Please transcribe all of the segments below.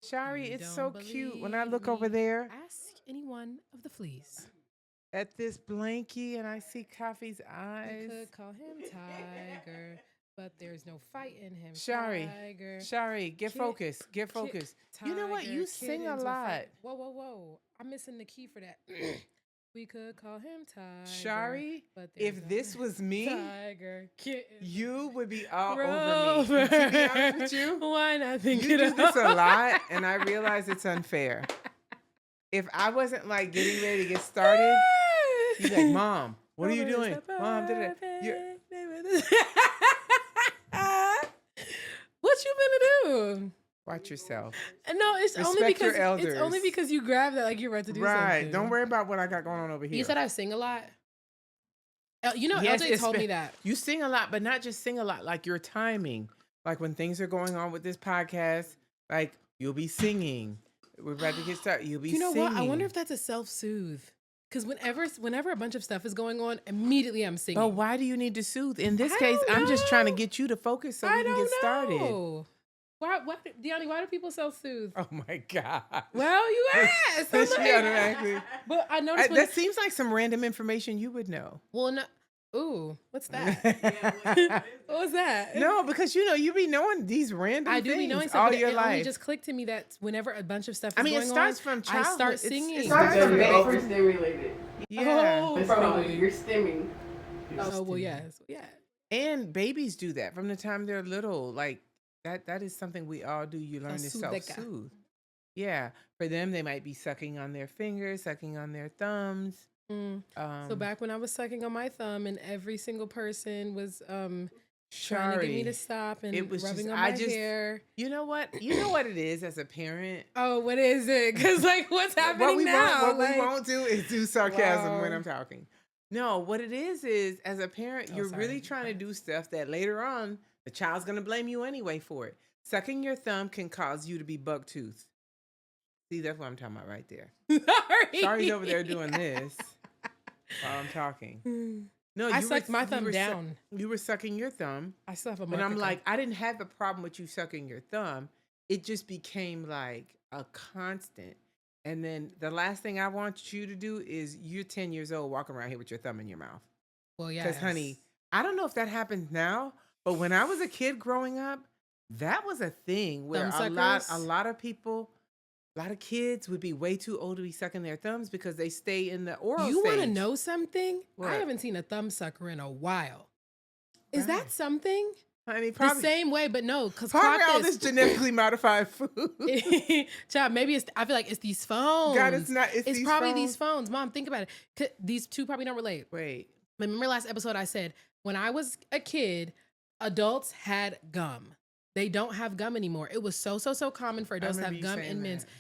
Shari, You it's don't so cute when I believe look over me? there Ask any one of the fleas. at this blankie and I see Coffee's You eyes. could call him Tiger, but there's no fight in him. Shari, Tiger, Shari, get kid, focused. Get kid, focused. You know what? Tiger, You sing a kittens will lot. fight. Whoa, whoa, whoa! I'm missing the key for that. We could call him Tiger, Shari, but there's if no this was me, Tiger, kitten, you would be all over me. Rover. And to be honest with you, Why not think you it do this a up? lot, and I realize it's unfair. If I wasn't like getting ready to get started, you'd be like, Mom, what are you Rover is doing? the Mom, did it. perfect name of the- What you gonna do? Watch yourself. No, it's only Respect your because it's only elders. because you grabbed that like you're about to do Right. something. Don't worry about what I got going on over here. You said I sing a lot. You know, Yes, LJ told me that. You sing a lot, but not just sing a lot, like your timing. Like when things are going on with this podcast, like you'll be singing. We're about to get started. You'll be You know singing. what? I wonder if that's a self-soothe. Because whenever a bunch of stuff is going on, immediately I'm singing. But why do you need to soothe? In this I case, don't I'm just trying to know. get you to focus so I we can don't get started. know. Why, Deanna, why do people self-soothe? Oh my God. Well, you asked. I'm She like- automatically. But I noticed when, That seems like some random information you would know. well, no. Ooh, what's that? What was that? No, because you be knowing these random I do be things knowing stuff, all but your it only life. just clicked to me that whenever a bunch of stuff is I mean, it going starts on, from I childhood. start It's- singing. it's Starts the from very- overstimulated. Yeah. Oh, From probably. you're stimming. Oh, well, yes. Yeah. And babies do that from the time they're little. Like that is something we all do. You learn to Self-soothe. self-soothe. Yeah. For them, they might be sucking on their fingers, sucking on their thumbs. Mm. So back when I was sucking on my thumb and every single person was trying to get me to stop and it was rubbing just, on I my just, hair. You know what it is as a parent. Oh, what is it? Because like what's happening What we now? won't, what Like, we won't do is do sarcasm when Wow. I'm talking. No, what it is as a parent, Oh, you're sorry. really trying to do stuff that later on the child's gonna blame you anyway for it. Sucking your thumb can cause you to be buck toothed. See, that's what I'm talking about right there. Sorry. Shari's over there doing this while I'm talking. No, I you sucked my you thumb were down. You were sucking your thumb, I still have a and mark. I'm like, I didn't have a problem with you sucking your thumb. It just became like a constant. And then the last thing I want you to do is you're 10 years old walking around here with your thumb in your mouth. well, yeah. Because, honey, I don't know if that happens now, but when I was a kid growing up, that was a thing where Thumb a suckers? lot of people, a lot of kids would be way too old to be sucking their thumbs because they stay in the oral You want to stage. know something? What? I haven't seen a thumb sucker in a while. Is Right. that something? Honey, The probably, same way, but no, because probably all clock this genetically modified food. Child, maybe it's. I feel like it's these phones. God, it's not. It's these probably phones. these phones. Mom, think about it. These two probably don't relate. Wait. Remember last episode I said when I was a kid, adults had gum. They don't have gum anymore. It was so common for adults to remember have you gum saying and mints. that.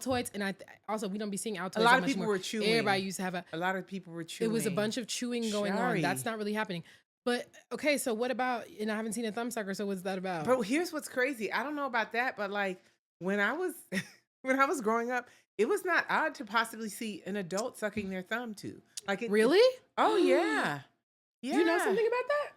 Altoids, and also we don't be seeing Altoids. A lot that of much people anymore. were chewing. Everybody used to have A lot of people were chewing. It was a bunch of chewing going on. Shari. That's not really happening. But okay, so what about? And I haven't seen a thumb sucker. So what's that about? But here's what's crazy. I don't know about that, but like when I was when I was growing up, it was not odd to possibly see an adult sucking their thumb too. Like it, Really? Oh yeah. Yeah. Do you know something about that?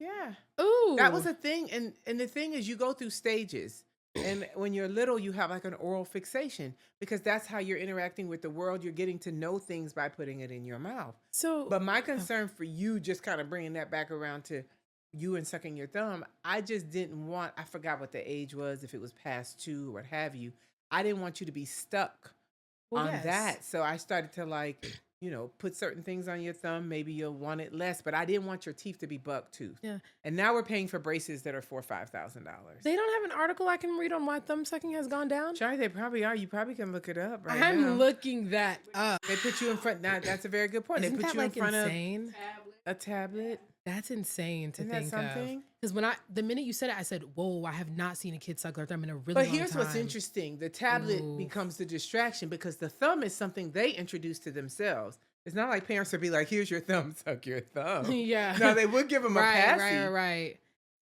Yeah. Ooh, That was a thing. And the thing is you go through stages. And when you're little, you have like an oral fixation because that's how you're interacting with the world. You're getting to know things by putting it in your mouth. so. But my concern for you, just kind of bringing that back around to you and sucking your thumb, I just didn't want, I forgot what the age was, if it was past 2 or what have you. I didn't want you to be stuck Well, on yes. that. So I started to like, put certain things on your thumb. Maybe you'll want it less, but I didn't want your teeth to be buck toothed. Yeah. And now we're paying for braces that are $4,000 or $5,000. They don't have an article I can read on why thumb sucking has gone down. Shari, they probably are. You probably can look it up right I'm now. looking that up. They put you in front. Now that's a very good point. Isn't they put that you like in front insane? of a tablet. That's insane to Isn't that think something? of. Because the minute you said it, I said, "Whoa, I have not seen a kid suck their thumb in a really But long here's time." what's interesting. The tablet Ooh. becomes the distraction because the thumb is something they introduce to themselves. It's not like parents would be like, here's your thumb, suck your thumb. Yeah. No, they would give them a passy. Right.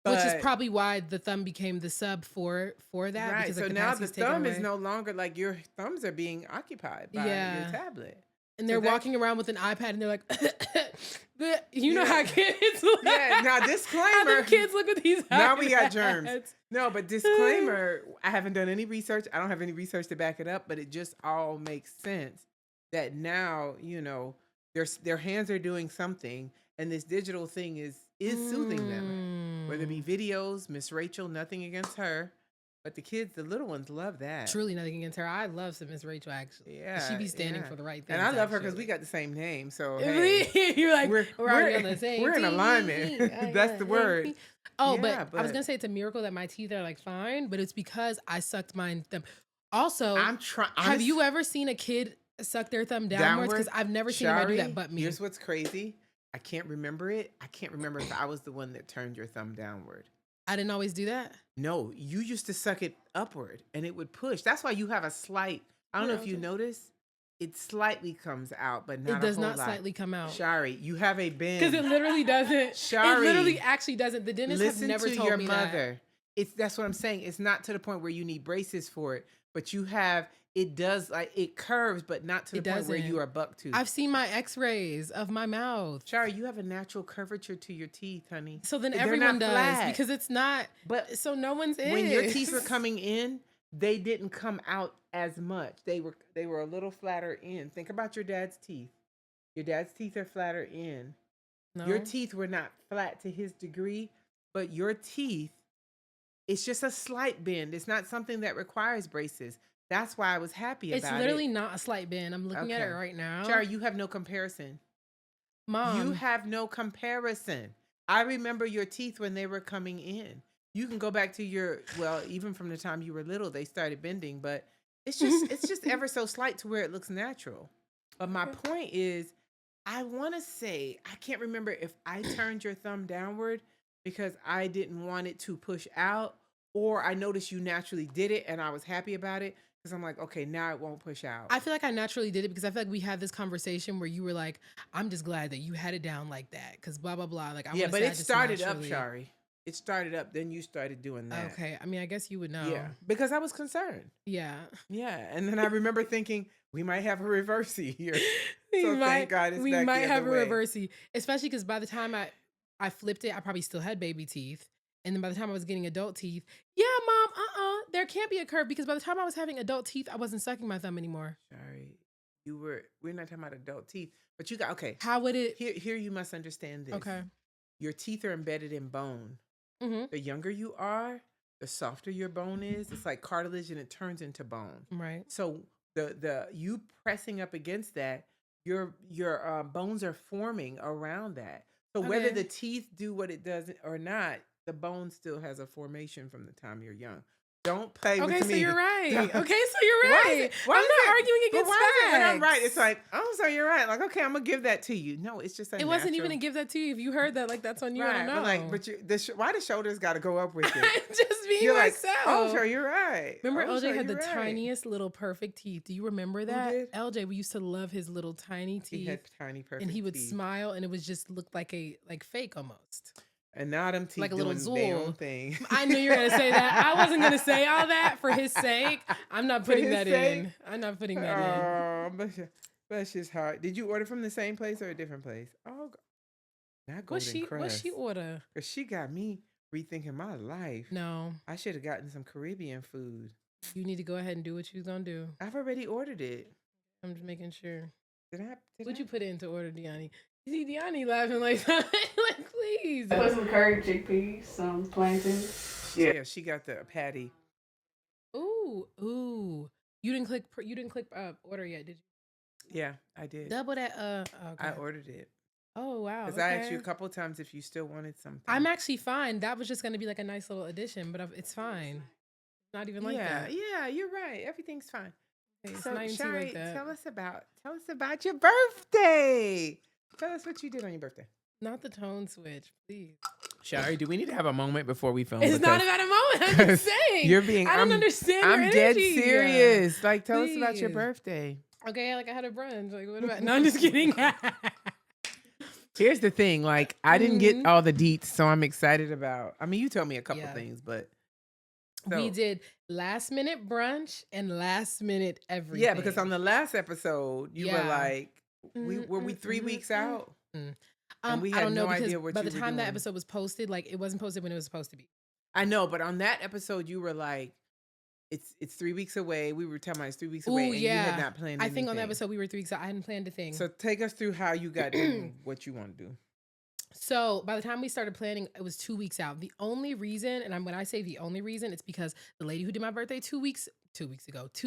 Which is but- probably why the thumb became the sub for that. Right. Because So the now the capacity's taken thumb is away. no longer like your thumbs are being occupied by Yeah. your tablet. And So they're that walking around with an iPad and they're like, you know yeah. how kids look. Yeah, now How disclaimer. them kids look with these Now we got germs. iPads. No, but disclaimer, I haven't done any research. I don't have any research to back it up, but it just all makes sense that now, their hands are doing something and this digital thing is soothing them. Whether it be Mm. videos, Miss Rachel, nothing against her, but the kids, the little ones love that. Truly nothing against her. I love some Miss Rachel actually. She Yeah, be standing yeah. for the right And things. I love her because we Actually. got the same name. So hey, You're like, we're we're already on we're the same we're in team. alignment. That's the word. Oh, Yeah, but I was but gonna say it's a miracle that my teeth are like fine, but it's because I sucked mine them. Also, I'm trying. have you ever seen a kid suck their thumb downwards? Because Downward, I've never seen anybody do Shari, that but me. here's what's crazy. I can't remember it. I can't remember if I was the one that turned your thumb downward. I didn't always do that. No, you used to suck it upward and it would push. That's why you have a slight, I don't know if you notice, it slightly comes out, but It not a does whole not lot. slightly come out. Shari, you have a Because it bend. literally doesn't. It Shari, literally actually doesn't. The dentist has listen never to told your me that. mother. That's what I'm saying. It's not to the point where you need braces for it, but it does, like, it curves, but not to It the point where doesn't. you are buck tooth. I've seen my X-rays of my mouth. Shari, you have a natural curvature to your teeth, honey. So then They're everyone not does flat. because it's not. But So no one's is. when your teeth were coming in, they didn't come out as much. They were a little flatter in. Think about your dad's teeth. Your dad's teeth are flatter in. Your No. teeth were not flat to his degree, but your teeth, it's just a slight bend. It's not something that requires braces. That's why I was happy It's about literally it. not a slight bend. I'm looking at it Okay. right now. Shari, you have no comparison. You Mom, have no comparison. I remember your teeth when they were coming in. You can go back to even from the time you were little, they started bending, but it's just ever so slight to where it looks natural. But my point is, I want to say, I can't remember if I turned your thumb downward because I didn't want it to push out, or I noticed you naturally did it and I was happy about it because I'm like, okay, now it won't push out. I feel like I naturally did it because I feel like we had this conversation where you were like, "I'm just glad that you had it down like that," because blah blah blah. Like I Yeah, want to but say I it just started up, naturally. Shari. It started up, then you started doing that. Okay, I mean, I guess you would know. Yeah, because I was concerned. Yeah. Yeah, and then I remember thinking we might have a reversey here. We So might, thank God it's we back might the have a other way. reversey, especially because by the time I flipped it, I probably still had baby teeth, and then by the time I was getting adult teeth, yeah, mom, there can't be a curve because by the time I was having adult teeth, I wasn't sucking my thumb anymore. Sorry, we're not talking about adult teeth, but you got okay. How would it? Here you must understand this. Okay. Your teeth are embedded in bone. Mm-hmm. The younger you are, the softer your bone is. It's like cartilage and it turns into bone. Right. So the you pressing up against that, your bones are forming around that. So whether Okay. the teeth do what it does or not, the bone still has a formation from the time you're young. Don't play Okay, with so me. you're right. Don't- Okay, so you're Why is right. it- why I'm is not it- arguing but against why is it when I'm right? facts. It's like, oh, so you're right. Like, okay, I'm gonna give that to you. No, it's just a It wasn't even natural- a give that to you. If you heard that, like that's on you. I right. don't know. But why the shoulders got to go up with it? I'm just being You're like, myself. oh, sure, you're right. Remember Oh, LJ sure, had the you're right. tiniest little perfect teeth. Do you remember that? did? LJ, we used to love his little tiny He teeth. had tiny perfect And he would teeth. smile and it was just looked like fake almost. And now them teeth Like a little doing their Zool. own thing. I knew you were gonna say that. I wasn't gonna say all that for his sake. I'm not putting his that sake? in. I'm not putting that in. Oh, bless his heart. Did you order from the same place or a different place? Oh, not Golden Crust. What's she order? 'Cause she got me rethinking my life. No. I should have gotten some Caribbean food. You need to go ahead and do what you're gonna do. I've already ordered it. I'm just making sure. Did I? What'd you put in to order, Deani? You see Deani laughing like like please. I put some curry chickpeas, some plantains. Yeah, she got the patty. Ooh. You didn't click order yet, did you? Yeah, I did. Double that okay. I ordered it. Oh wow. Because I asked you a couple times if you still wanted something. I'm actually fine. That was just gonna be like a nice little addition, but it's fine. Not even like that. Yeah, you're right. Everything's fine. It's So, not even Shari, like that. tell us about your birthday. Tell us what you did on your birthday. Not the tone switch, please. Shari, do we need to have a moment before we film? It's not about a moment. I'm just saying. You're being. I don't understand your I'm dead energy. serious. Like, tell us about your Please. birthday. Okay, like I had a brunch. Like, what about? No, I'm just kidding. Here's the thing. Like, I didn't get Mhm. all the deets, so I'm excited about. I mean, you told me a couple Yeah. things, but We so- did last minute brunch and last minute everything. Yeah, because on the last episode, you were Yeah. like, were we 3 weeks out, Mm. and we I had don't know no because idea what by you the were time that doing. episode was posted, like it wasn't posted when it was supposed to be. I know, but on that episode, you were like, "It's 3 weeks away." We were talking about it's 3 weeks Oh away, and you had yeah, not planned I think on the anything. episode we were 3 weeks out. I hadn't planned a thing. So take us through how you got doing what you want to do. So by the time we started planning, it was 2 weeks out. The only reason, and when I say the only reason, it's because the lady who did my birthday 2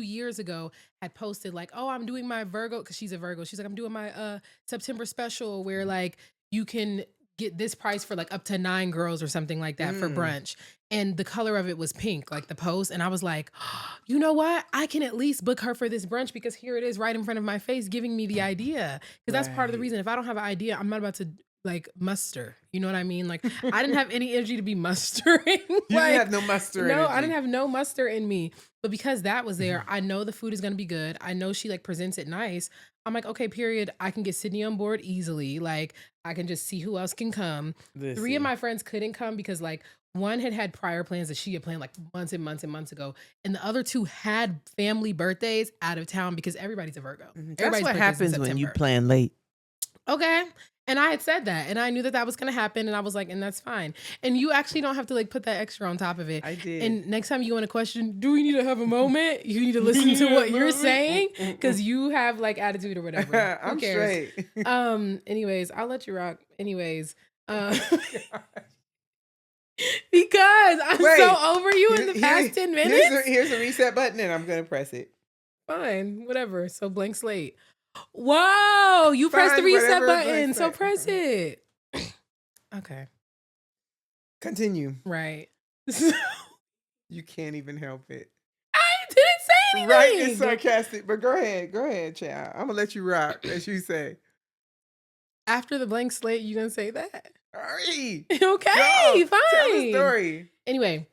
years ago, had posted like, "Oh, I'm doing my Virgo," because she's a Virgo. She's like, "I'm doing my September special where like you can get this price for like up to 9 girls or something like that for Mm. brunch." And the color of it was pink, like the post. And I was like, you know what? I can at least book her for this brunch because here it is right in front of my face giving me the idea. Because that's part of the Right. reason. If I don't have an idea, I'm not about to like muster. You know what I mean? Like I didn't have any energy to be mustering. You like, didn't have no muster no, energy. I didn't have no muster in me. But because that was there, I know the food is gonna be good. I know she like presents it nice. I'm like, okay, period. I can get Sydney on board easily. Like I can just see who else can come. 3 of Listen. my friends couldn't come because like one had prior plans that she had planned like months and months and months ago. And the other 2 had family birthdays out of town because everybody's a Virgo. That's Everybody's what birthday's in happens when you September. plan late. Okay. And I had said that and I knew that that was going to happen. And I was like, and that's fine. And you actually don't have to like put that extra on top of it. I did. And next time you want to question, do we need to have a moment? You need to listen to what you're saying because you have like attitude or whatever. Who I'm cares? straight. Anyways, I'll let you rock. Anyways, because I'm Wait. so over you in the past 10 minutes. Here's a reset button, and I'm gonna press it. Fine, whatever. So blank slate. Whoa, you pressed the Fine, reset whatever, button. blank So slate. press it. Okay, Continue. right. You can't even help it. I didn't say anything. Right? It's sarcastic, but go ahead, child. I'm gonna let you rock, as you say. After the blank slate, you gonna say that? Hurry. Okay, Go. fine. Tell the story. Anyway,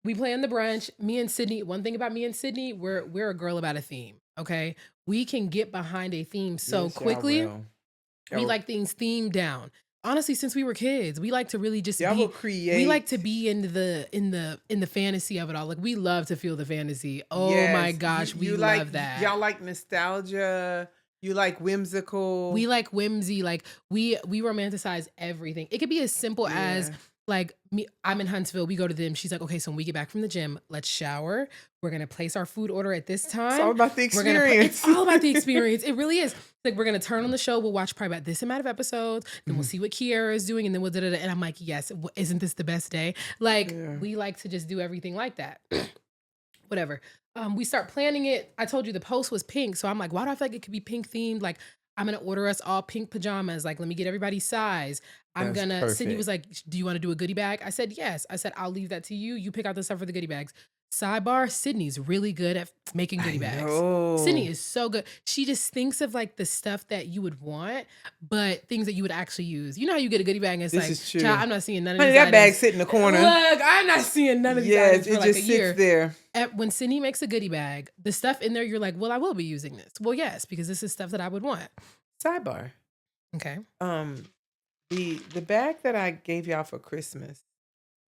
we planned the brunch. Me and Sydney. One thing about me and Sydney, we're a girl about a theme. Okay, we can get behind a theme so Yes, y'all quickly. will. We Y'all- like things themed down. Honestly, since we were kids, we like to really just Y'all be. will create. We like to be in the fantasy of it all. Like we love to feel the fantasy. Oh my Yes, gosh, we you love like, that. Y'all like nostalgia. You like whimsical. We like whimsy. Like we romanticize everything. It could be as simple as Yeah. like me. I'm in Huntsville. We go to them. She's like, okay, so when we get back from the gym, let's shower. We're gonna place our food order at this time. It's all about the We're gonna experience. it's all about the experience. It really is. Like we're gonna turn on the show. We'll watch probably about this amount of episodes. Then we'll see what Kiara is doing, and then we'll da. And I'm like, yes, isn't this the best day? Like Yeah. we like to just do everything like that. Whatever. We start planning it. I told you the post was pink, so I'm like, why do I feel like it could be pink themed? Like I'm gonna order us all pink pajamas. Like let me get everybody's size. I'm That's gonna. Sydney perfect. was like, do you want to do a goodie bag? I said yes. I said I'll leave that to you. You pick out the stuff for the goodie bags. Sidebar: Sydney's really good at making goodie bags. Sydney is so good. She just thinks of like the stuff that you would want, but things that you would actually use. You know how you get a goodie bag and it's This like, is true. child, I'm not seeing none of Honey, these that bag items. sit in the corner. Look, I'm not seeing none of these Yes, items for it like just a sits year. there. When Sydney makes a goodie bag, the stuff in there, you're like, well, I will be using this. Well, yes, because this is stuff that I would want. Sidebar. Okay. The bag that I gave y'all for Christmas,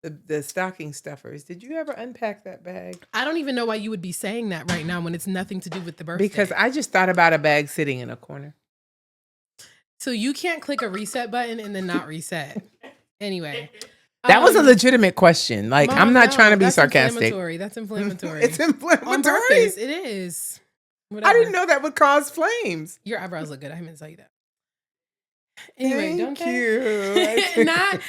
the stocking stuffers. Did you ever unpack that bag? I don't even know why you would be saying that right now when it's nothing to do with the birthday. Because I just thought about a bag sitting in a corner. So you can't click a reset button and then not reset. Anyway. That was a legitimate question. Like, Mom, I'm not no, trying to be that's sarcastic. Inflammatory. That's inflammatory. It's inflammatory. On purpose. It is. Whatever. I didn't know that would cause flames. Your eyebrows look good. I meant to tell you that. Anyway, don't Thank they? you. Not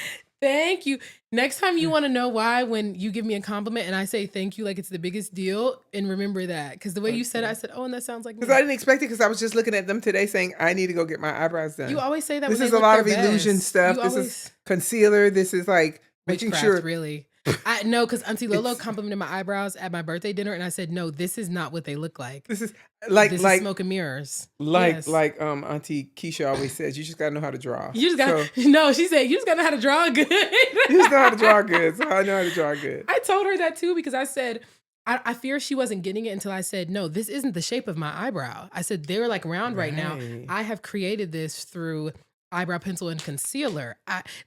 thank you. Next time you want to know why, when you give me a compliment and I say thank you like it's the biggest deal, and remember that. Because the way you said it, I said, oh, and that sounds like me. Because I didn't expect it, because I was just looking at them today saying, I need to go get my eyebrows done. You always say that This when is they a look lot of their illusion best. stuff. You This always, is concealer. This is like making witchcraft, sure. really. I know, because Auntie Lolo It's- complimented my eyebrows at my birthday dinner, and I said, no, this is not what they look like. This is This is like smoke and mirrors. like Yes. like Auntie Keisha always says, you just gotta know how to draw. You just got So, no. She said you just gotta know how to draw good. you just know how to draw good. So I know how to draw good. I told her that too because I said I fear she wasn't getting it until I said no. This isn't the shape of my eyebrow. I said they're like round right now. Right. I have created this through eyebrow pencil and concealer.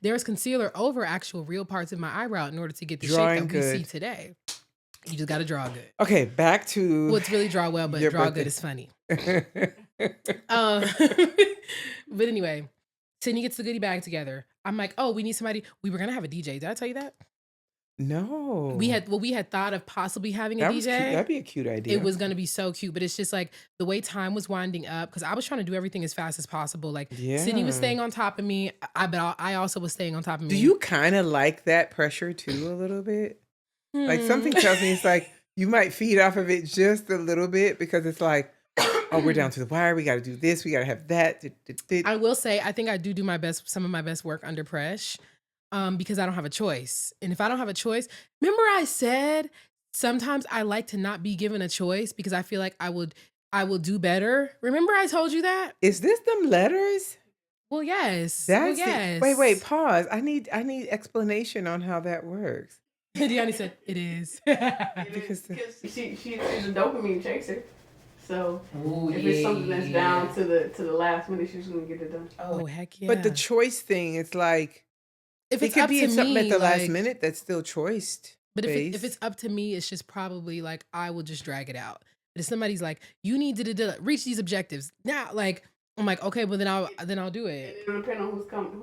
There's concealer over actual real parts of my eyebrow in order to get the Drawing shape that we good. see today. You just gotta draw good. Okay, back to Well, it's really draw well, but Your draw birthday. good is funny. Um, but anyway, Sydney gets the goodie bag together. I'm like, oh, we need somebody. We were gonna have a DJ. Did I tell you that? No. We had thought of possibly having a That was cute. DJ. That'd be a cute It idea. was gonna be so cute, but it's just like the way time was winding up because I was trying to do everything as fast as possible. Like Sydney was Yeah. staying on top of me, but I also was staying on top of Do me. you kind of like that pressure too, a little bit? Like something tells me it's like you might feed off of it just a little bit because it's like, oh, we're down to the wire. We got to do this. We got to have that. I will say, I think I do my best, some of my best work under pressure, because I don't have a choice. And if I don't have a choice, remember I said sometimes I like to not be given a choice because I feel like I will do better. Remember I told you that? Is this them letters? Well, yes. That's yes. Wait, pause. I need explanation on how that works. Deanne said it is. Because she's a dopamine chaser. So Ooh, if it's something that's down to the last minute, she's gonna get it done. Oh heck yeah! But the choice thing, it's like if it it's could up be to something me, at the last like, minute that's still choiced. But if it's up to me, it's just probably like I will just drag it out. But if somebody's like, you need to reach these objectives now, like I'm like, okay, well then I'll do it. It'll depend on who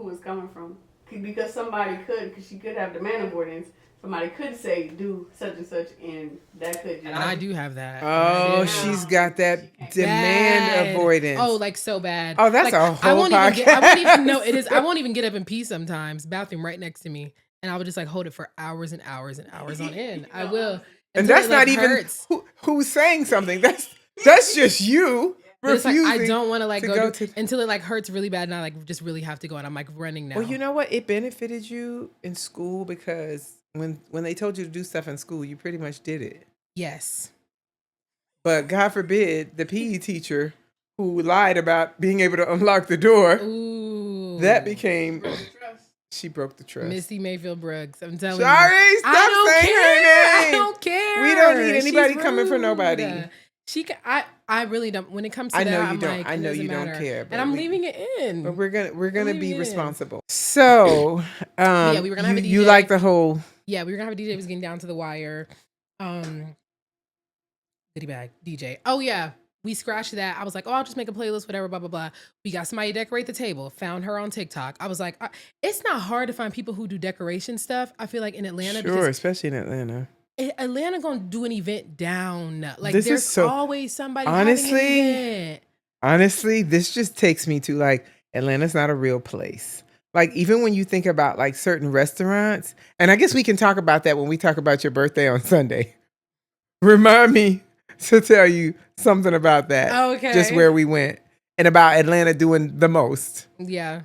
it's coming from, because somebody because she could have demand avoidance. Somebody could say do such and such, and that could. And I do have that. Oh, she's got that demand avoidance. Oh, like so bad. Oh, that's like, a whole I won't podcast. even I won't even know it is. I won't even get up and pee sometimes. Bathroom right next to me, and I would just like hold it for hours and hours and hours on end. I will. And that's not even who's saying something. That's just you. But it's like I don't want to like go until it like hurts really bad, and I like just really have to go, and I'm like running now. Well, you know what? It benefited you in school because when they told you to do stuff in school, you pretty much did it. Yes. But God forbid the PE teacher who lied about being able to unlock the door. Ooh. That became. She broke the trust. Missy Mayfield Brooks. I'm telling Shari, you. stop saying her name. I don't care. We don't need anybody coming for nobody. I really don't. When it comes to I know that, you I'm don't. like, I know it you doesn't don't matter. care. And I'm leaving it in. But we're gonna be responsible. So yeah, we were gonna have a DJ. You like the whole. Yeah, we were gonna have a DJ. It was getting down to the wire. Goodie bag DJ. Oh yeah, we scratched that. I was like, oh, I'll just make a playlist, whatever, blah blah blah. We got somebody to decorate the table. Found her on TikTok. I was like, it's not hard to find people who do decoration stuff. I feel like in Atlanta, sure, especially in Atlanta. Atlanta gonna do an event down. Like this there's always somebody. Honestly, having an event. Honestly, this just takes me to like Atlanta's not a real place. Like even when you think about like certain restaurants, and I guess we can talk about that when we talk about your birthday on Sunday. Remind me to tell you something about that. Okay. Just where we went and about Atlanta doing the most. Yeah.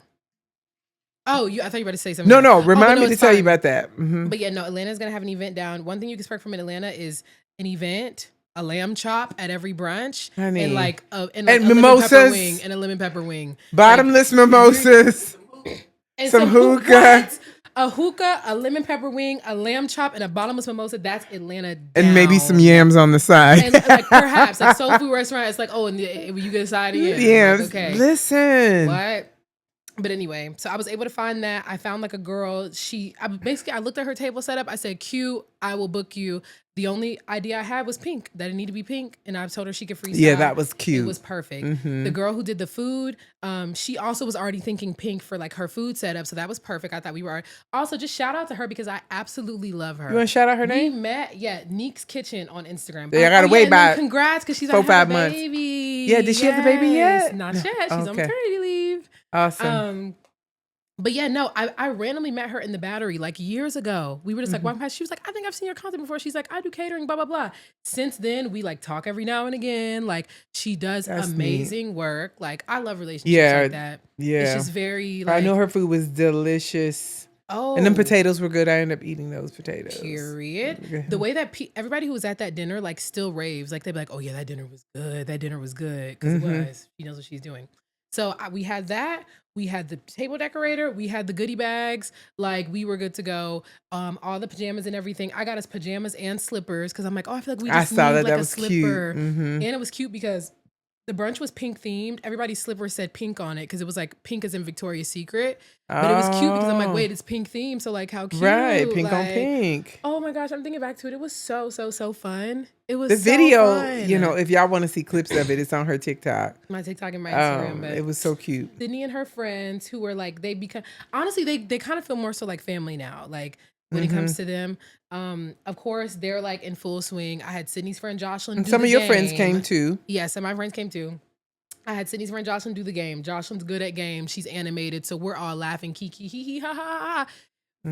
Oh, I thought you were about to say something. No, remind me to tell you about that. Mm-hmm. But yeah, no, Atlanta's going to have an event down. One thing you can expect from Atlanta is an event, a lamb chop at every brunch, honey, and like a mimosas, lemon pepper wing, and a lemon pepper wing. Bottomless mimosas, and some hookah. A hookah, a lemon pepper wing, a lamb chop, and a bottomless mimosa. That's Atlanta down. And maybe some yams on the side. And like perhaps like soul food restaurant. It's like, oh, and you get a side of yams. Yams. Like, okay. Listen. What? But anyway, so I was able to find that. I found like a girl. I looked at her table setup. I said, "Q, I will book you." The only idea I had was pink. That it needed to be pink, and I told her she could freestyle. Yeah, that was cute. It was perfect. The girl who did the food, she also was already thinking pink for like her food setup, so that was perfect. I thought we were also just shout out to her because I absolutely love her. You want to shout out her name? We met, Neek's Kitchen on Instagram. Yeah, I gotta wait by. Congrats, because she's 4-5 months. Baby. Yeah, did she have the baby yet? Not yet. She's on maternity leave. Awesome. But yeah, no, I randomly met her in the Battery like years ago. We were just like walking past. She was like, I think I've seen your content before. She's like, I do catering, blah, blah, blah. Since then, we like talk every now and again. Like she does amazing work. Like I love relationships like that. Yeah. It's just very like. I know her food was delicious. Oh. And them potatoes were good. I ended up eating those potatoes. Period. The way that everybody who was at that dinner like still raves. Like they'd be like, oh yeah, that dinner was good. That dinner was good. Because it was. She knows what she's doing. So we had that. We had the table decorator. We had the goodie bags. Like we were good to go. All the pajamas and everything. I got us pajamas and slippers because I'm like, oh, I feel like we just need like a slipper. Cute. And it was cute because The brunch was pink themed. Everybody's slipper said pink on it because it was like pink as in Victoria's Secret. But it was cute because I'm like, wait, it's pink themed. So like, how cute. Right, pink on like, pink. Oh my gosh, I'm thinking back to it. It was so fun. It was The so video, fun. you know, if y'all want to see clips of it, it's on her TikTok. My TikTok and my Instagram. But it was so cute. Sydney and her friends who were like, they become, honestly, they kind of feel more so like family now. Like when it comes to them. Of course, they're like in full swing. I had Sydney's friend Jocelyn do Some the of your game. friends came too. Yes, some of my friends came too. I had Sydney's friend Jocelyn do the game. Jocelyn's good at games. She's animated, so we're all laughing, kiki, hee hee, ha ha ha.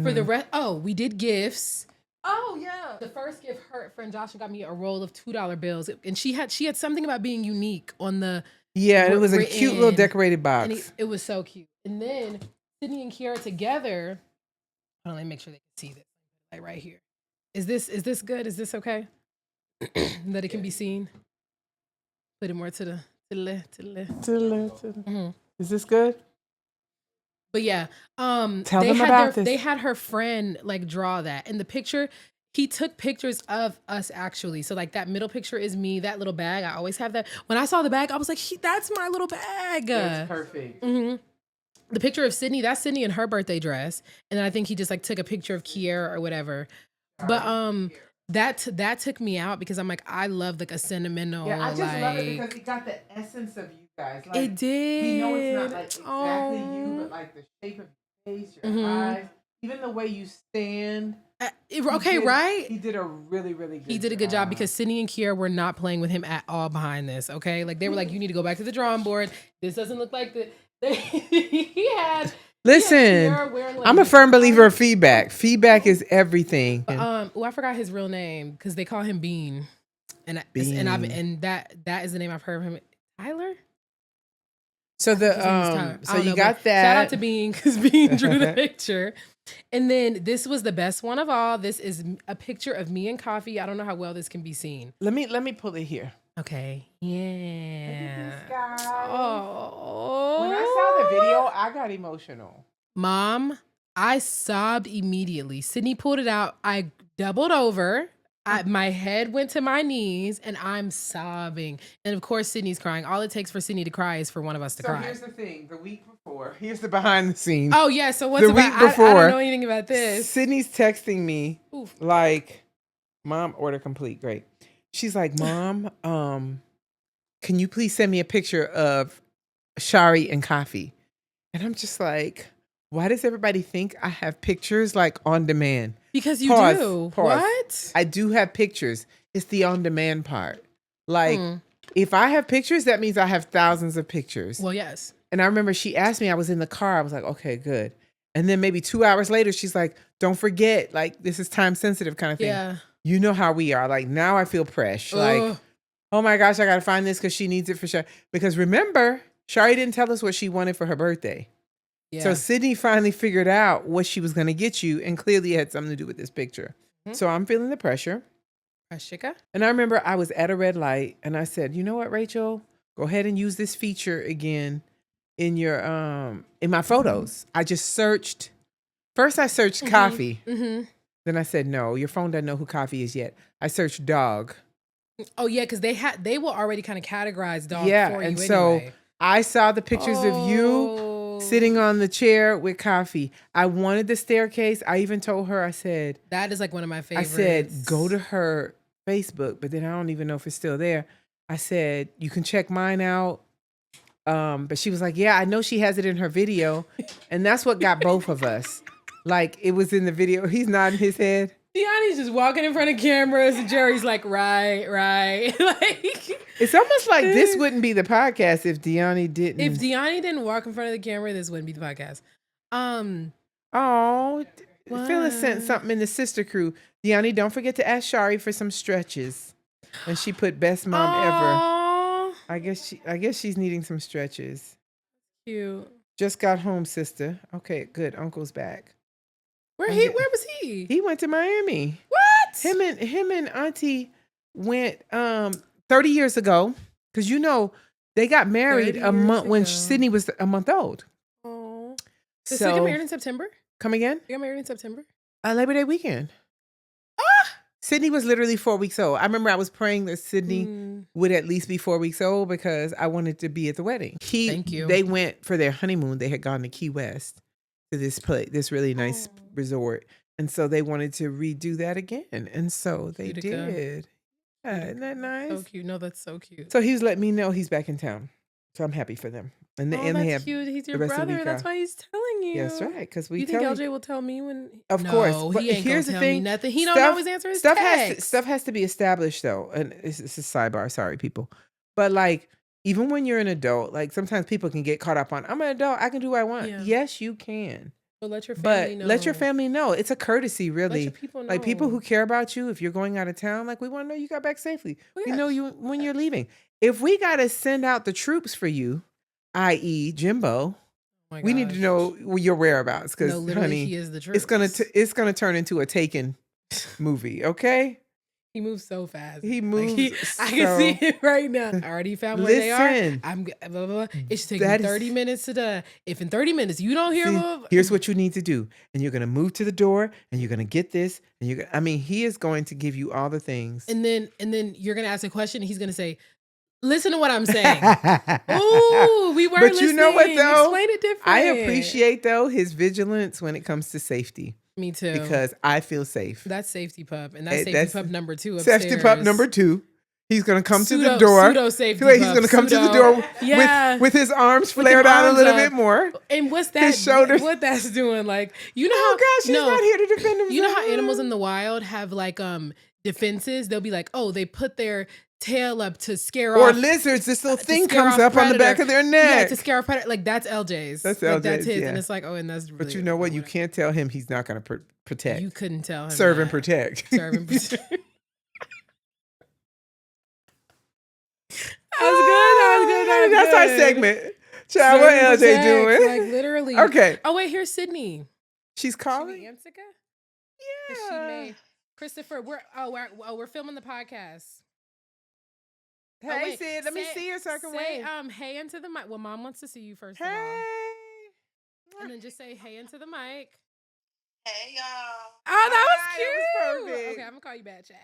For the rest, we did gifts. Oh yeah. The first gift, her friend Jocelyn got me a roll of $2 bills, and she had something about being unique on the. Yeah, it was a cute little decorated box. And it was so cute. And then Sydney and Kiara together. Hold on, let me make sure they can see this. Like right here. Is this good? Is this okay? That it can be seen. Put it more to the left. Mm-hmm. Is this good? But yeah, Tell them about this. They had her friend like draw that. In the picture, he took pictures of us actually. So like that middle picture is me, that little bag. I always have that. When I saw the bag, I was like, that's my little bag. That's perfect. Mm-hmm. The picture of Sydney, that's Sydney in her birthday dress. And then I think he just like took a picture of Kiera or whatever. But that took me out because I'm like, I love like a sentimental. Yeah, I just like, love it because it got the essence of you guys. Like, it did. We know it's not like exactly you, but like the shape of your face, your eyes, even the way you stand. Right? He did a really, really good job. He did a good job because Sydney and Kiera were not playing with him at all behind this, okay? Like, they were like, you need to go back to the drawing board. This doesn't look like the... Listen, I'm a firm believer of feedback. Feedback is everything. I forgot his real name because they call him Bean. And that is the name I've heard of him. Tyler? So you got that. Shout out to Bean because Bean drew the picture. And then this was the best one of all. This is a picture of me and coffee. I don't know how well this can be seen. Let me pull it here. Okay. Yeah. Look at this guy. Oh. When I saw the video, I got emotional. Mom, I sobbed immediately. Sydney pulled it out. I doubled over. My head went to my knees and I'm sobbing. And of course, Sydney's crying. All it takes for Sydney to cry is for one of us to cry. So here's the thing. The week before, here's the behind the scenes. Oh, yeah. So what's the week before, I don't know anything about this. Sydney's texting me like, Mom, order complete. Great. She's like, Mom, can you please send me a picture of Shari and coffee? And I'm just like, why does everybody think I have pictures like on demand? Because you do. Pause. What? I do have pictures. It's the on demand part. Like, if I have pictures, that means I have thousands of pictures. Well, yes. And I remember she asked me, I was in the car. I was like, okay, good. And then maybe 2 hours later, she's like, don't forget, like, this is time sensitive kind of thing. Yeah. You know how we are. Like, now I feel fresh. Like, oh my gosh, I got to find this because she needs it for sure. Because remember, Shari didn't tell us what she wanted for her birthday. Yeah. So Sydney finally figured out what she was going to get you, and clearly it had something to do with this picture. Mm-hmm. So I'm feeling the pressure. And I remember I was at a red light, and I said, you know what, Rachel? Go ahead and use this feature again in your in my photos. I just searched. First, I searched coffee. Mm-hmm. Then I said, no, your phone doesn't know who coffee is yet. I searched dog. Oh yeah, because they will already kind of categorize dog. Yeah, for you and anyway. so I saw the pictures of you sitting on the chair with coffee. I wanted the staircase. I even told her, I said, that is like one of my favorites. I said, go to her Facebook, but then I don't even know if it's still there. I said, you can check mine out. But she was like, yeah, I know she has it in her video. And that's what got both of us. Like, it was in the video. He's nodding his head. Deani's just walking in front of cameras, and Jerry's like, right. Like, it's almost like this wouldn't be the podcast if Deani didn't. If Deani didn't walk in front of the camera, this wouldn't be the podcast. Phyllis sent something in the sister crew. Deani, don't forget to ask Shari for some stretches. And she put best mom ever. I guess she's needing some stretches. Cute. Just got home, sister. Okay, good. Uncle's back. Where was he? He went to Miami. What? Him and Auntie went 30 years ago, because you know they got married a month when Sydney was a month old. Oh, so they got married in September. Come again? They got married in September. Labor Day weekend. Sydney was literally 4 weeks old. I remember I was praying that Sydney would at least be 4 weeks old because I wanted to be at the wedding. Thank you. They went for their honeymoon. They had gone to Key West to this really nice resort. And so they wanted to redo that again. And so they Cutica. did. Yeah, isn't that nice? So cute. No, that's so cute. So he was letting me know he's back in town. So I'm happy for them. And Oh, they that's have cute. He's your the rest of the brother. week That's off. why he's telling you. That's right. Because we You think tell LJ will tell me when? Of No, course. But he ain't here's the gonna tell me thing. nothing. He don't always answer his text. Stuff has to be established though. And this is a sidebar. Sorry, people. But like, even when you're an adult, like sometimes people can get caught up on, I'm an adult. I can do what I want. Yeah. Yes, you can. But let your family know. Let your family know. It's a courtesy, really. Let your people know. Like people who care about you, if you're going out of town, like we want to know you got back safely. Well, We know you when you're leaving. If we got to send out the troops for you, i.e. Jimbo, my we need to gosh. know your whereabouts because, No, literally, honey, he is the truth. it's gonna turn into a Taken movie. Okay, He moves so fast. he Like, moves. I can see it right now. I already found where they are. Listen. I'm blah, blah, blah. It should take That me is- 30 minutes to the. If in 30 minutes you don't hear See, him, here's what you need to do, and you're gonna move to the door, and you're gonna get this, and you're. I mean, he is going to give you all the things. and then you're gonna ask a question. And he's gonna say, "Listen to what I'm saying." Ooh, we weren't But listening. you know what, though? Explain it different. I appreciate though his vigilance when it comes to safety Me too. because I feel safe. That's safety pup, and Hey, that's safety that's pup number 2 upstairs. Safety pup number 2. He's gonna come to the Pseudo- door. pseudo safety Wait, he's pup, gonna come to the pseudo. door Yeah. with his arms With flared them out a arms little up. bit more. And what's that? His shoulders. What that's doing? Like, you know Oh how? gosh, he's no, not here to defend himself. you know how animals in the wild have like defenses? They'll be like, oh, they put their tail up to scare or off. lizards. This little to thing scare comes off up on the back predator. of their Yeah, neck. to scare off predator. Like that's LJ's. That's Like, that's LJ's, his, yeah. and it's like, oh, and that's. Really But you know what? You can't tell him he's not gonna protect. You couldn't tell him. Serve and that. protect. Serve and protect. That was good. That's our good. segment. Child, what Serve and LJ protect, doing? Like literally. Okay, Oh wait, here's Sydney. she's Should we calling. answer? She made Christopher. We're filming the podcast. Hey, Oh, wait, Sid, let me see her so I can say wave. hey into the mic. Well, mom wants to see you first of all, Hey. and then just say hey into the mic. Hey y'all. Oh, that was Ah, cute. that was perfect. Okay, I'm gonna call you back, Chad.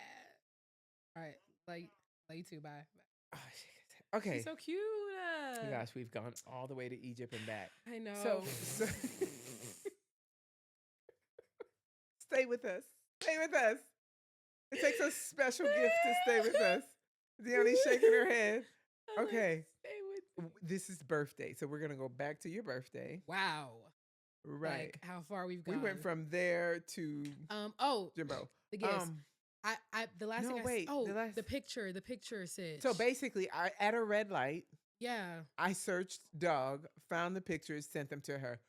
All right, love you too. Bye. Oh, shit. Okay. She's so cute. Gosh, we've gone all the way to Egypt and back. I know. So stay with us. Stay with us. It takes a special gift to stay with us. Deanna's shaking her head. I'm like, Okay. stay with- This is birthday. So we're going to go back to your birthday. Wow. Right. Like how far we've We gone. went from there to Oh, Jimbo. the gifts. The last no, thing wait, the last- the picture said. So basically, at a red light, yeah. I searched dog, found the pictures, sent them to her.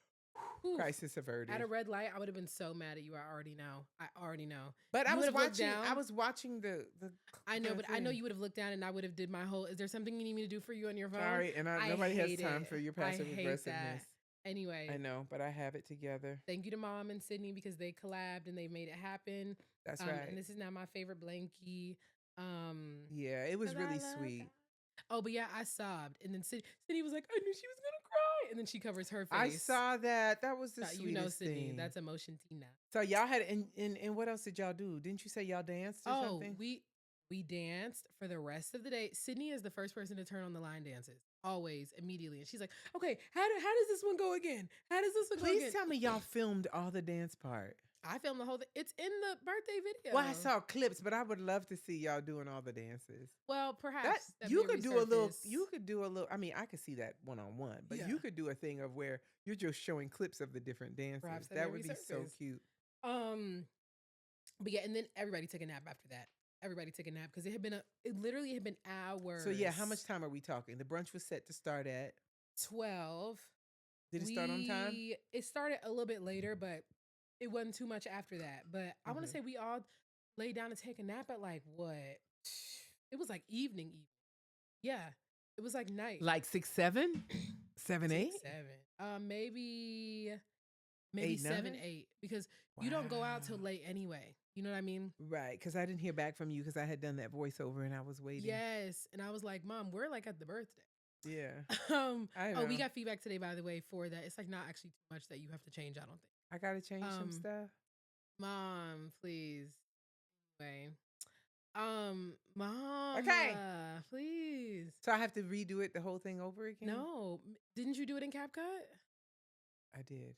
Oof. Crisis averted. At a red light, I would have been so mad at you. I already know. But You I was would've looked watching. down. I was watching the. I know, the but I know thing. you would have looked down, and I would have did my whole. Is there something you need me to do for you on your phone? Sorry, and I nobody has hate time it. for your I passive hate aggressiveness. that. Anyway, I know, but I have it together. thank you to Mom and Sydney because they collabed and they made it happen. That's right. And this is now my favorite blankie. Yeah, it was 'Cause I really love sweet. God. Oh, but yeah, I sobbed, and then Sydney was like, "I knew she was gonna cry," and then she covers her face. I saw that. That was the You sweetest know, Sydney, thing. that's emotion Tina. So y'all had and what else did y'all do? Didn't you say y'all danced or Oh, something? we danced for the rest of the day. Sydney is the first person to turn on the line dances, always, immediately, and she's like, "Okay, how does this one go again? How does this one go Please again?" tell me y'all filmed all the dance part. I filmed the whole thing. It's in the birthday video. Well, I saw clips, but I would love to see y'all doing all the dances. Well, That perhaps that you may could do a little. resurface. You could do a little. I mean, I could see that one on one, but Yeah. you could do a thing of where you're just showing clips of the different dances. Perhaps that That may would be so resurface. cute. But yeah, and then everybody took a nap after that. Everybody took a nap because it literally had been hours. So yeah, how much time are we talking? The brunch was set to start at 12. Did it start on time? It started a little bit later, but it wasn't too much after that. But I want to say we all laid down to take a nap at like what? It was like evening. Yeah, it was like night. Like 6, 7, 7, 8. 7. Maybe 8, 7, 9? 8 because you don't go out till Wow. late anyway. You know what I mean? Right, because I didn't hear back from you because I had done that voiceover and I was waiting. Yes, and I was like, "Mom, we're like at the birthday." Yeah. I Oh, we know. got feedback today, by the way, for that. It's like not actually too much that you have to change. I don't think. I gotta change some stuff. Mom, please. Anyway, Okay. mama, please. So I have to redo it, the whole thing over again? No, didn't you do it in CapCut? I did.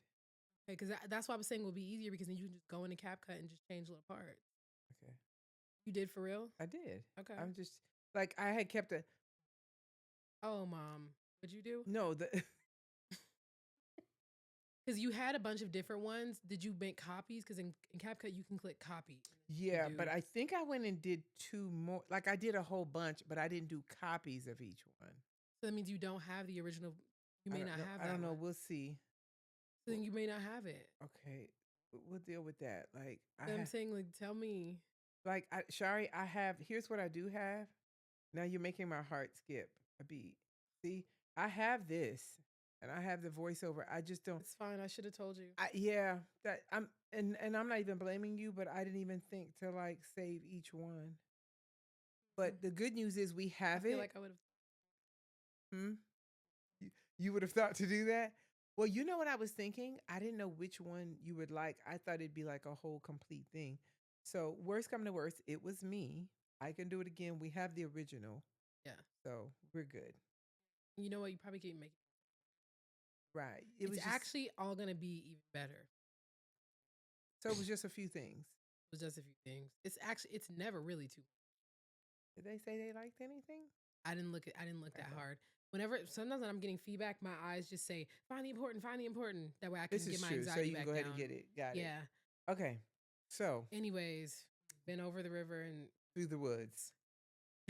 Okay, because that's why I was saying it would be easier because then you can just go into CapCut and just change little parts. Okay. You did for real? I did. Okay. I'm just like I had kept a Oh, mom, what'd you do? no the Because you had a bunch of different ones. Did you make copies? Because in CapCut you can click copy. yeah, but I think I went and did 2 more. Like I did a whole bunch, but I didn't do copies of each one. So that means you don't have the original. You may not have that. I don't know. one. We'll see. So then you may not have it. Okay, we'll deal with that. Like I'm saying, like, tell me. like Shari, I have. Here's what I do have. Now you're making my heart skip a beat. See, I have this, and I have the voiceover. I just don't. It's fine. I should have told you. Yeah, that I'm and I'm not even blaming you, but I didn't even think to like save each one. But the good news is we I have feel it. like I would have. You would have thought to do that? Well, you know what I was thinking? I didn't know which one you would like. I thought it'd be like a whole complete thing. So, worst come to worst, it was me. I can do it again. We have the original. Yeah. So, we're good. You know what? You probably can't make it. Right. It's actually all going to be even better. So, it was just a few things. It was just a few things. It's never really too. Did they say they liked anything? I didn't look that hard. Sometimes when I'm getting feedback, my eyes just say, find the important. That way I can get my anxiety back so you can down. go ahead and get it. Got it. Yeah. Okay. So. Anyways, been over the river and through the woods.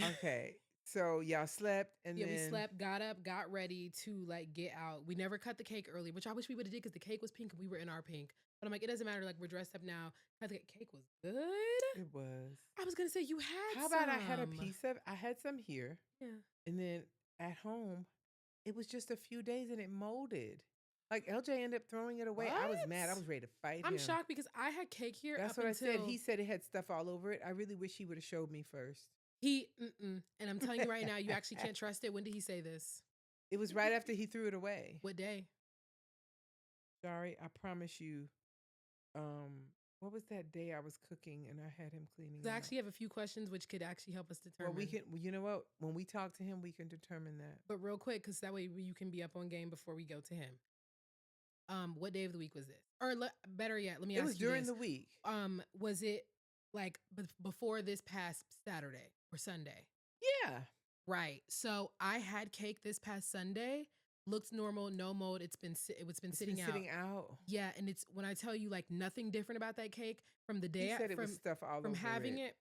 Okay. So y'all slept and then we slept, got up, got ready to like get out. We never cut the cake early, which I wish we would have did because the cake was pink and we were in our pink. But I'm like, it doesn't matter. Like we're dressed up now. The cake was good. It was. I was gonna say you had. How about I had a piece of? I had some here. Yeah. And then at home, it was just a few days and it molded. Like LJ ended up throwing it away. What? I was mad. I was ready to fight him. I'm shocked because I had cake here. That's what I said. He said it had stuff all over it. I really wish he would have showed me first. And I'm telling you right now, you actually can't trust it. When did he say this? It was right after he threw it away. What day? Sorry, I promise you. What was that day I was cooking and I had him cleaning? I actually have a few questions which could actually help us determine. Well, we can. You know what? When we talk to him, we can determine that. But real quick, because that way you can be up on game before we go to him. What day of the week was this? Or better yet, let me ask you. It was during the week. Was it like before this past Saturday or Sunday? Yeah. Right. So I had cake this past Sunday. Looked normal, no mold. It's been sitting out. Yeah, and it's when I tell you like nothing different about that cake from the day he said it was stuff all from over having it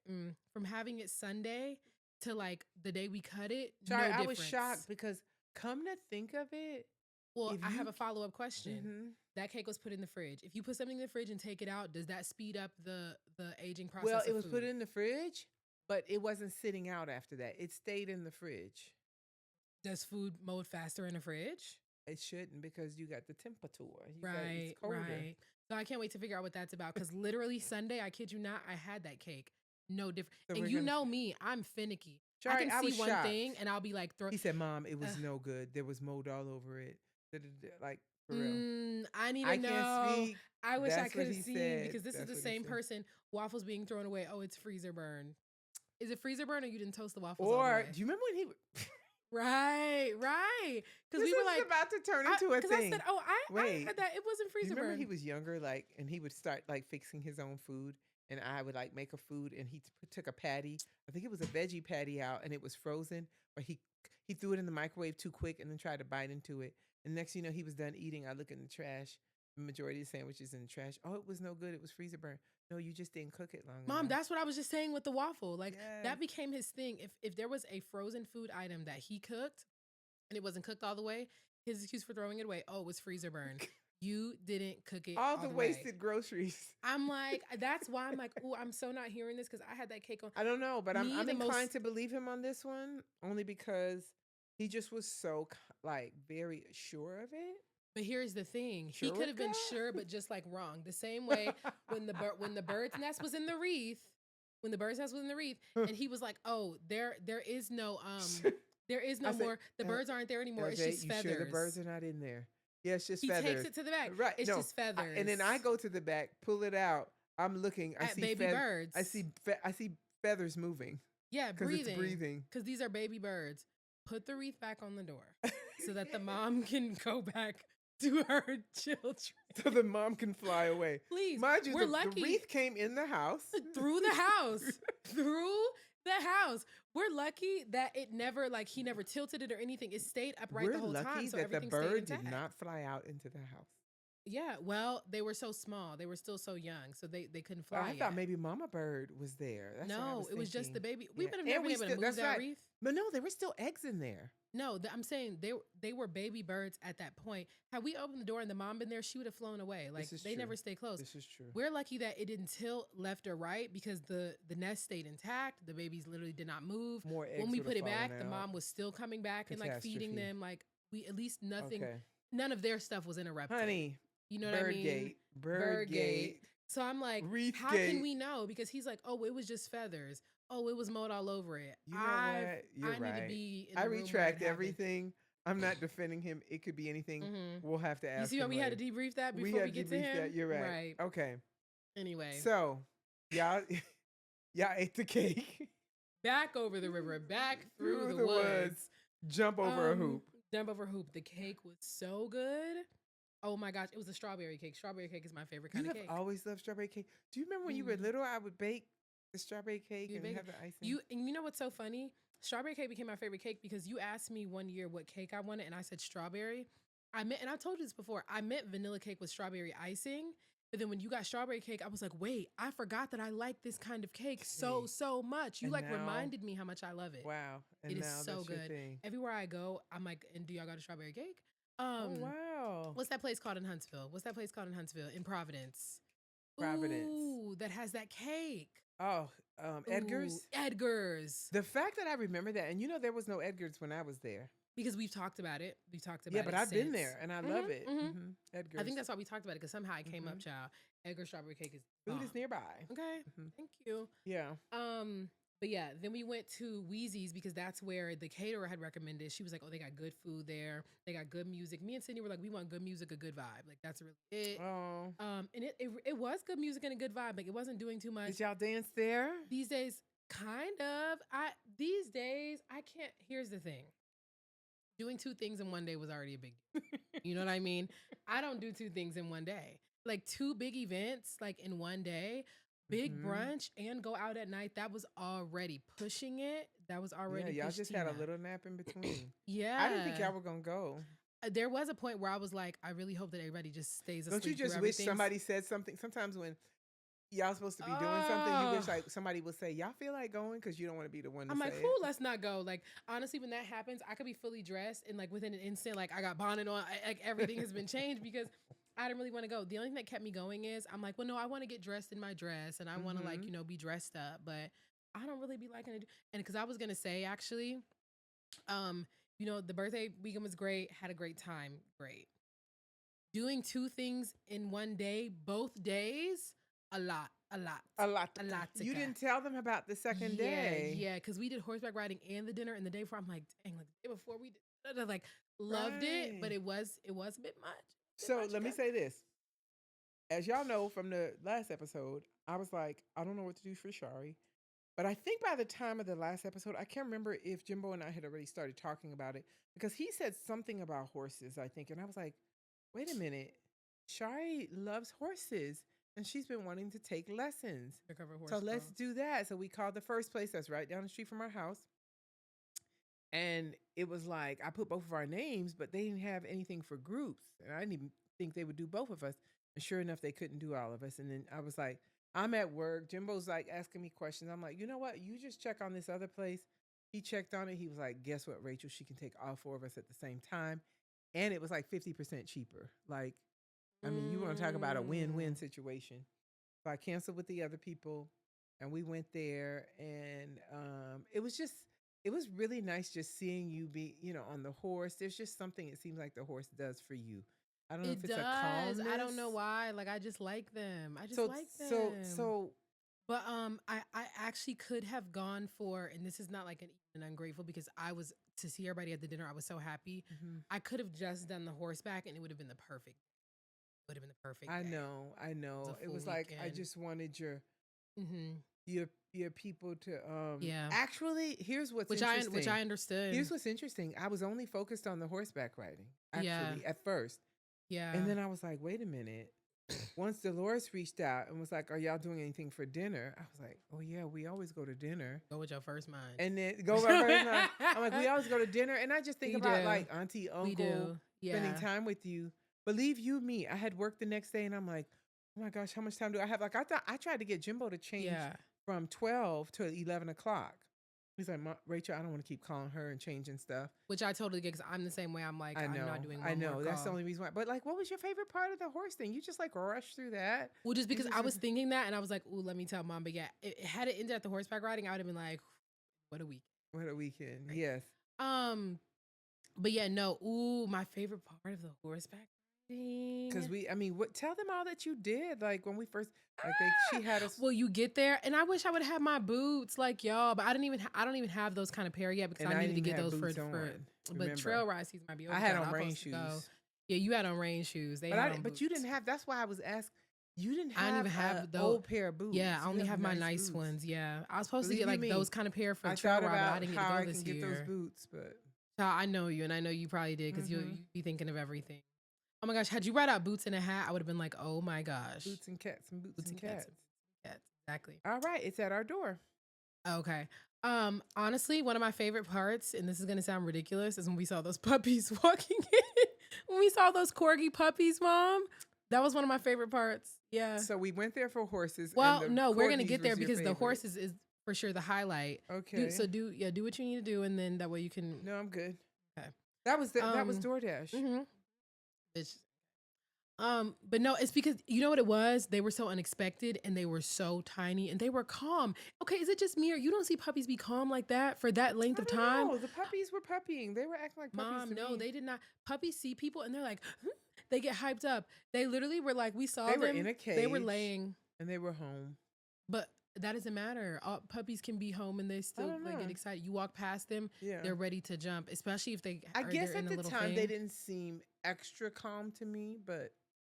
from having it Sunday to like the day we cut it. Sorry, no I was shocked because come to think of it. Well, I have a follow-up question. Mm-hmm. That cake was put in the fridge. If you put something in the fridge and take it out, does that speed up the aging process? Well, it was put in the fridge, but it wasn't sitting out after that. It stayed in the fridge. Does food mold faster in the fridge? It shouldn't because you got the temperature. Right. So I can't wait to figure out what that's about because literally Sunday, I kid you not, I had that cake. No different. So and you know me, I'm finicky. Sorry, I can see one thing and I'll be like, he said, "Mom, it was no good. There was mold all over it." Like for real. I need to know. Can't speak. I wish That's I could have seen because this That's is the same person. Waffles being thrown away. Oh, it's freezer burn. Is it freezer burn or you didn't toast the waffles? Or do you remember when he? Right. Because we were like about to turn into a thing. I said, I had that. It wasn't freezer burn. Remember he was younger, like, and he would start like fixing his own food, and I would like make a food, and he took a patty. I think it was a veggie patty out, and it was frozen, but he threw it in the microwave too quick, and then tried to bite into it. And next thing you know, he was done eating. I look in the trash. The majority of the sandwiches in the trash. Oh, it was no good. It was freezer burn. No, you just didn't cook it long enough. Mom, that's what I was just saying with the waffle. Like that became his thing. If there was a frozen food item that he cooked and it wasn't cooked all the way, his excuse for throwing it away, oh, it was freezer burn. You didn't cook it all the wasted way. Groceries. I'm like, that's why I'm like, oh, I'm so not hearing this because I had that cake on. I don't know, but I'm inclined to believe him on this one only because he just was so like very sure of it. But here's the thing. He could have been sure, but just like wrong. The same way when the bird's nest was in the wreath, and he was like, oh, there is no more. The birds aren't there anymore. It's just feathers. Sure the birds are not in there? Yeah, it's just he feathers. He takes it to the back. Right. It's just feathers. And then I go to the back, pull it out. I'm looking. I at see baby birds. I see feathers moving Yeah, because it's breathing. because these are baby birds. Put the wreath back on the door so that the mom can go back to her children. So the mom can fly away. Please, Mind you, we're the lucky. wreath came in the house. Through the house. Through the house. We're lucky that it never, like, he never tilted it or anything. It stayed upright the whole time. So We're lucky that the everything stayed bird intact. did not fly out into the house. Yeah, well, they were so small. They were still so young, so they couldn't fly. I thought maybe Mama Bird was there. That's what I No, was it was just the thinking. baby. We Yeah. would have And never we been able to still- move that's that right. wreath. But no, there were still eggs in there. No, I'm saying they were baby birds at that point. Had we opened the door and the mom been there, she would have flown away. Like, This is they true. never stay close. This is true. We're lucky that it didn't tilt left or right because the nest stayed intact. The babies literally did not move. More eggs When we would've put it back, fallen the out. mom was still coming back and like feeding Catastrophe. them. Like, we at least nothing, Okay. none of their stuff was interrupted. Honey, you know what I mean? Birdgate. So I'm like, Wreath how gate. can we know? Because he's like, oh, it was just feathers. Oh, it was mowed all over it. You know I what? You're need right. to be in I the room where it retract happened. everything. I'm not defending him. It could be anything. Mhm. We'll have to ask. You see why him we had to later. debrief that before we get to debriefed him? that. You're right. Right. Okay. Anyway, So, y'all, y'all ate the cake. back over the river, back through the woods. Jump over a hoop. Jump over a hoop. The cake was so good. Oh my gosh, it was a strawberry cake. Strawberry cake is my favorite kind You of have cake. always loved strawberry cake. Do you remember when you were Mhm. little? I would bake the strawberry cake You'd and bake have the icing. And you know what's so funny? Strawberry cake became my favorite cake because you asked me one year what cake I wanted, and I said strawberry. And I told you this before. I meant vanilla cake with strawberry icing. But then when you got strawberry cake, I was like, wait, I forgot that I like this kind of cake so much. You And like now- reminded me how much I love it. Wow. And It is now so that's your good. thing. Everywhere I go, I'm like, and do y'all got a strawberry cake? Oh, wow. What's that place called in Huntsville? In Providence? Providence. Ooh, that has that cake. Oh, Edgar's? Ooh, Edgar's. The fact that I remember that, and there was no Edgar's when I was there. Because we've talked about it. Yeah, but I've been since. there and I love it. mhm. Edgar's. I think that's why we talked about it because somehow it came up, child. Edgar's strawberry cake is food bomb. is nearby. Okay, Mhm. thank you. Yeah. But yeah, then we went to Wheezy's because that's where the caterer had recommended. She was like, "Oh, they got good food there. They got good music." Me and Sydney were like, "We want good music, a good vibe. Like that's really it." Oh. And it was good music and a good vibe. Like it wasn't doing too much. Did y'all dance there? These days, kind of. These days I can't. Here's the thing. Doing two things in one day was already a big deal. You know what I mean? I don't do two things in one day. Like two big events, like in one day, big brunch and go out at night. That was already pushing it. That was already. Yeah, y'all pushed just had a Tina. little nap in between. Yeah. I didn't think y'all were gonna go. There was a point where I was like, I really hope that everybody just stays asleep. Don't you just through wish everything. somebody said something? Sometimes when y'all supposed to be doing something, you wish Oh. like somebody would say, "Y'all feel like going?" Because you don't want to be the one to I'm say like, it. whoo, let's not go. Like, honestly, when that happens, I could be fully dressed and like within an instant, like I got bonnet on, like everything has been changed because I didn't really want to go. The only thing that kept me going is I'm like, well, no, I want to get dressed in my dress and I want to like, be dressed up, but I don't really be liking to do. And because I was gonna say actually, the birthday weekend was great, had a great time, great. Doing two things in one day, both days, a lot. A lot. You didn't tell them about the second day. Yeah, because we did horseback riding and the dinner, and the day before, I'm like, dang, like the day before we did, like loved it, but Right. it was a bit much. So let me say this. As y'all know from the last episode, I was like, I don't know what to do for Shari. But I think by the time of the last episode, I can't remember if Jimbo and I had already started talking about it because he said something about horses, I think. And I was like, wait a minute. Shari loves horses and she's been wanting to take lessons. So let's do that. So we called the first place that's right down the street from our house. And it was like, I put both of our names, but they didn't have anything for groups. And I didn't even think they would do both of us. And sure enough, they couldn't do all of us. And then I was like, I'm at work. Jimbo's like asking me questions. I'm like, you know what? You just check on this other place. He checked on it. He was like, guess what, Rachel? She can take all four of us at the same time. And it was like 50% cheaper. Like, I mean, you want to talk about a win-win situation. So I canceled with the other people and we went there. And it was really nice just seeing you be, on the horse. There's just something it seems like the horse does for you. I don't know if it's a calmness. I don't know why. Like I just like them. I just like them. But I actually could have gone for, and this is not like an ungrateful because I was to see everybody at the dinner. I was so happy. I could have just done the horseback and it would have been the perfect. would have been the perfect I day. know, I It was a know. It full was like I weekend. just wanted Hmm. your people to Yeah, actually here's what's which I interesting. understood. Here's what's interesting. I was only focused on the horseback riding, Yeah, actually, at first. And yeah, then I was like, wait a minute. Once Dolores reached out and was like, are y'all doing anything for dinner? I was like, oh yeah, we always go to dinner. go with your first mind. And then go by first mind. I'm like, we always go to dinner. And I just think We about do, like auntie, we uncle, do. spending Yeah, time with you. Believe you me, I had work the next day and I'm like, oh my gosh, how much time do I have? Like I thought I tried to get Jimbo to change yeah. from 12 to 11 o'clock. He's like, Rachel, I don't want to keep calling her and changing stuff. Which I totally get because I'm the same way. I'm like, I'm not doing I one more know. That's the call. only reason why. But like, what was your favorite part of the horse thing? You just like rushed through that. Well, just You because just I was thinking that, and I was like, "Ooh, let me tell mom." But yeah, had it ended at the horseback riding, I would have been like, "What a week!" what a weekend. Right? Yes. Um, but yeah, no. Ooh, my favorite part of the horseback Cause riding. what? Tell them all that you did. Like when we first, like she had us. Well, you get there, and I wish I would have my boots like y'all, but I don't even have those kind of pair yet because And I I needed didn't to even get have those boots for. on. But Remember, trail ride season might be over. I had because on I'll rain post to go. shoes. Yeah, you had on rain shoes. They But had on but you didn't boots. have. That's why I was asked. You didn't I don't have even a have those. old pair of boots. Yeah, I You only have my nice nice boots. ones. Yeah, I was supposed to Believe get you like those me, kind of pair for I trail thought ride, but I about didn't get to how go I this can get those year. boots, but Child, I know you, and I know you probably did because you be thinking of everything. Oh my gosh, had you brought out boots and a hat, I would have been like, oh my gosh, boots and cats and boots boots and and cats, cats. and cats, exactly. All right, it's at our door. Okay. Honestly, one of my favorite parts, and this is gonna sound ridiculous, is when we saw those puppies walking in. When we saw those corgi puppies, mom, that was one of my favorite parts. Yeah. So we went there for horses. Well, and the no, we're gonna corgis get there was your because the favorite. horses is for sure the highlight. Okay. Do what you need to do, and then that way you can. No, I'm good. Okay. That was DoorDash. Mm-hmm. But no, it's because you know what it was? They were so unexpected and they were so tiny and they were calm. Okay, is it just me or you don't see puppies be calm like that for that length of time? No, the puppies were puppying. They were acting like puppies. Mom, to no, me. they did not. Puppies see people and they're like, they get hyped up. They literally were like, we saw They them. were in a cage. They were laying. And they were home. But that doesn't matter. All, puppies can be home and they still like get excited. You walk past them, they're ready to jump, especially if they. I guess in at a the little time thing. they didn't seem extra calm to me, but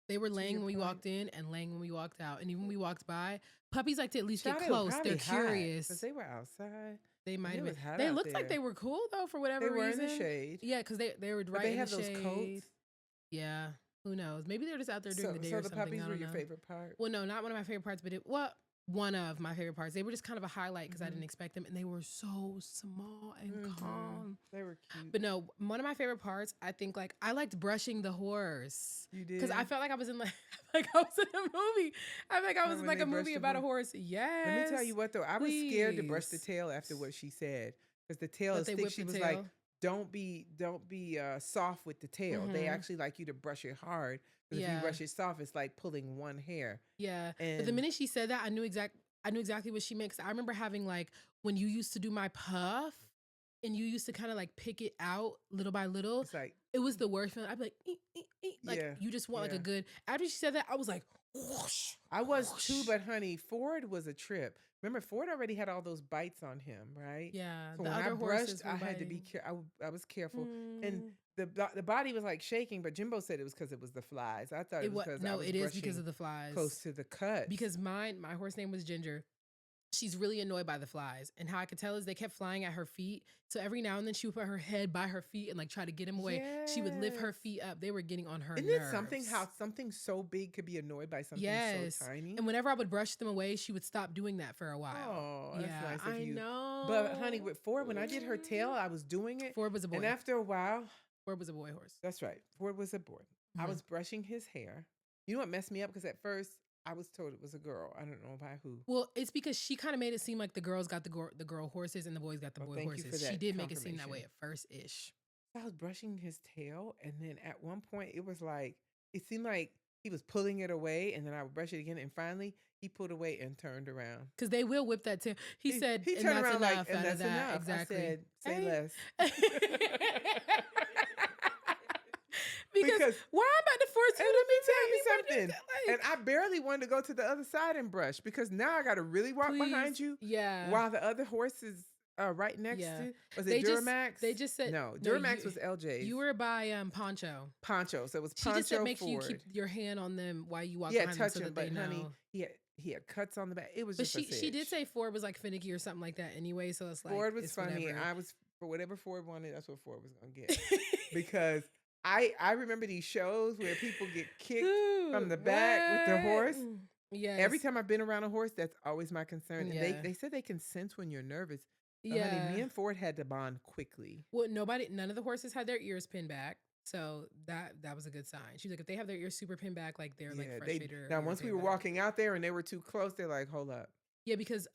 they were laying when we walked in and laying when we walked out, and even when we walked by, puppies like to at least get close. They're curious. Because they were outside. They might have been. Hot They out looked like there. they were cool though for whatever They were reason. in the shade. Yeah, because they were But right they in have the those shade. coats. Yeah, who knows? Maybe they're just out there during the day So or the something. puppies I were don't your know. favorite part? Well, no, not one of my favorite parts, but one of my favorite parts. They were just kind of a highlight because I didn't expect them, and they were so small and calm. They were cute. But no, one of my favorite parts, I think, like I liked brushing the horse. You did? Because I felt like I was in like I was in a movie. I felt like I was in like a movie about a horse. Yes. Let me tell you what though, I was scared to brush the tail after what she said. Because the tail is thick. She was like, don't be soft with the tail. They actually like you to brush it hard. Because if you brush it soft, it's like pulling one hair. Yeah. And but the minute she said that, I knew exactly what she meant. 'Cause I remember having like when you used to do my puff and you used to kind of like pick it out little by little. It's like it was the worst feeling. I'd be like, you just want like a good. After she said that, I was like, whoosh. I was too, but honey, Ford was a trip. Remember, Ford already had all those bites on him, right? Yeah. So when I brushed, I had to be careful. I was careful, and the body was like shaking. But Jimbo said it was because it was the flies. I thought it was because it is because of the flies. Close to the cut. Because my horse name was Ginger. She's really annoyed by the flies. And how I could tell is they kept flying at her feet. So every now and then she would put her head by her feet and like try to get him away. Yes. She would lift her feet up. They were getting on her nerves. Isn't it something how something so big could be annoyed by something so tiny? And whenever I would brush them away, she would stop doing that for a while. Oh, that's nice of you. I know. But honey, with Ford, when I did her tail, I was doing it. Ford was a boy. And after a while. Ford was a boy horse. That's right. Ford was a boy. I was brushing his hair. You know what messed me up? Because at first, I was told it was a girl. I don't know by who. Well, it's because she kind of made it seem like the girls got the girl horses and the boys got the boy horses. She did make it seem that way at first-ish. I was brushing his tail, and then at one point, it was like, it seemed like he was pulling it away, and then I would brush it again, and finally, he pulled away and turned around. Because they will whip that tail. He said, he turned around like, and that's enough. Exactly. I said, say less. Because why I'm about to force you to tell you something. And I barely wanted to go to the other side and brush because now I got to really walk behind you. Yeah. While the other horses right next Yeah. to, was They it just Duramax? they just said No, no, Duramax was LJ's. you were by Poncho. Poncho. So it was She just said Poncho make sure you keep Ford. your hand on them while you walk Yeah, behind them touch so him, that they but honey, know. he had cuts on the back. It was But just a she did sitch. say Ford was like finicky or something like that anyway, so it's like Ford was it's funny. whatever. I was for whatever Ford wanted, that's what Ford was gonna get. Because I remember these shows where people get kicked from the back with the horse. Every Yes. time I've been around a horse, that's always my concern. And Yeah. they said they can sense when you're nervous. So honey, Yeah. me and Ford had to bond quickly. Well, none of the horses had their ears pinned back. So that was a good sign. She was like, if they have their ears super pinned back, like they're like Yeah, frustrated. or now once we were irritated. walking out there and they were too close, they're like, hold up. Yeah, because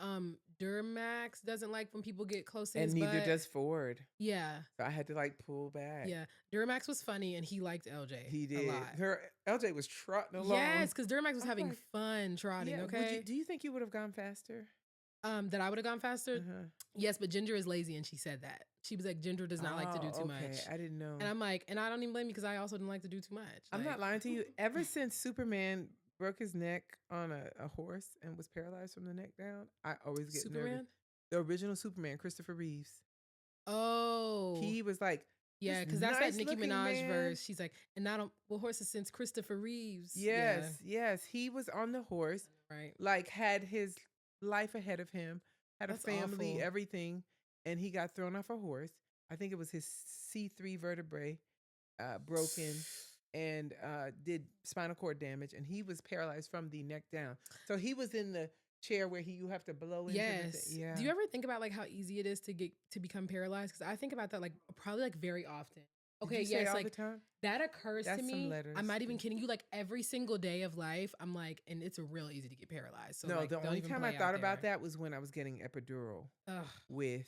Duramax doesn't like when people get close to And his neither butt. does Ford. Yeah. So I had to like pull back. Yeah. Duramax was funny and he liked LJ. He did. A lot. LJ was trotting along. Yes, because Duramax was I'm having like, fun trotting, Yeah, okay? do you think you would have gone faster? That I would have gone faster? Uh-huh. Yes, but Ginger is lazy and she said that. She was like, Ginger does not like to do too much. I didn't know. And I'm like, and I don't even blame you because I also didn't like to do too much. I'm Like, not lying to you. Ever since Superman broke his neck on a horse and was paralyzed from the neck down, I always get nervous. Superman? The original Superman, Christopher Reeves. Oh. He was like, Yeah, this because that's that Nicki nice-looking Minaj man. verse. She's like, and not on well, horses since Christopher Reeves. Yes. He was on the horse, Yeah, right. like had his life ahead of him, had That's a family, awful. everything, and he got thrown off a horse. I think it was his C3 vertebrae broken and did spinal cord damage, and he was paralyzed from the neck down. So he was in the chair where you have to blow into the Yes. thing. Yeah. Do you ever think about like how easy it is to become paralyzed? Because I think about that like probably like very often. Did Okay, you say yes, all like the time? that occurs That's to some me. letters. I'm not even kidding you. Like every single day of life, I'm like, and it's real easy to get paralyzed. So No, like, the don't only even time play I out thought about there. that was when I was getting epidural Ugh. with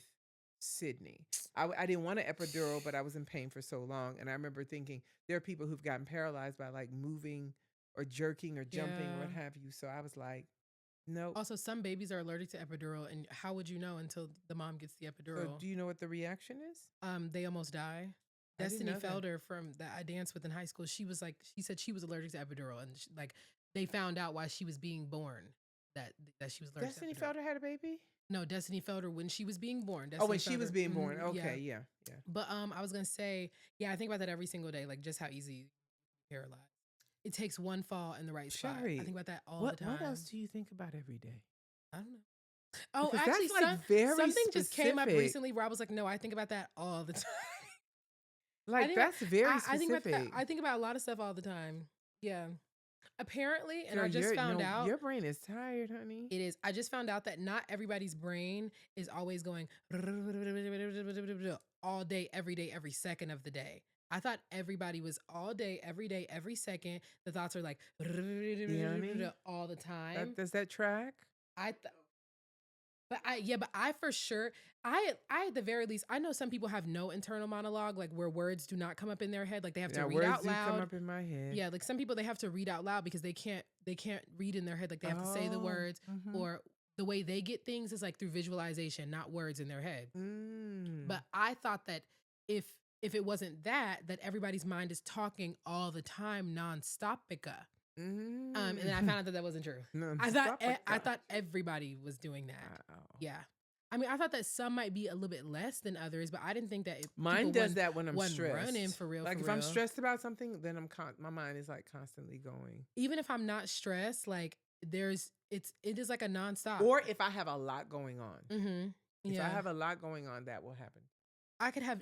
Sydney. I didn't want an epidural, but I was in pain for so long. And I remember thinking there are people who've gotten paralyzed by like moving or jerking or jumping or what Yeah. have you. So I was like, nope. Also, some babies are allergic to epidural, and how would you know until the mom gets the So epidural? do you know what the reaction is? They almost die. I didn't Destiny know that. Felder from that I danced with in high school. She was like, she said she was allergic to epidural, and like they found out while she was being born that she was allergic. Destiny to epidural. Felder had a baby? No, Destiny Felder when she was being born. Oh, when Destiny she was Felder, being born. yeah. Okay, yeah. But I was gonna say, yeah, I think about that every single day, like just how easy you get paralyzed. It takes one fall in the right spot. Shari, I think about that all what the time. else do you think about every day? I don't know. Oh, Because actually, that's like very something just came up specific. recently where I was like, no, I think about that all the time. Like think that's very I think about specific. that. I think about a lot of stuff all the time. Yeah. Apparently, and Girl, I just found out your brain is tired, honey. it is. I just found out that not everybody's brain is always going all day, every second of the day. I thought everybody was all day, every second. The thoughts are like all the time. Does that track? But I for sure, I at the very least, I know some people have no internal monologue, like where words do not come up in their head, like they have to read words out do come loud. up in my head. Yeah, like some people they have to read out loud because they can't read in their head, like they have to say the words, or the way they get things is like through visualization, not words in their head. But I thought that if it wasn't that everybody's mind is talking all the time nonstopica. And then I found out that wasn't true. I thought everybody was doing that. Wow. Yeah. I mean, I thought that some might be a little bit less than others, but I didn't think that Mine does that when I'm wasn't stressed. running for real. Like for if I'm real. stressed about something, then my mind is like constantly going. Even if I'm not stressed, like it is like a nonstop. Or if I have a lot going on. If Yeah. I have a lot going on, that will happen.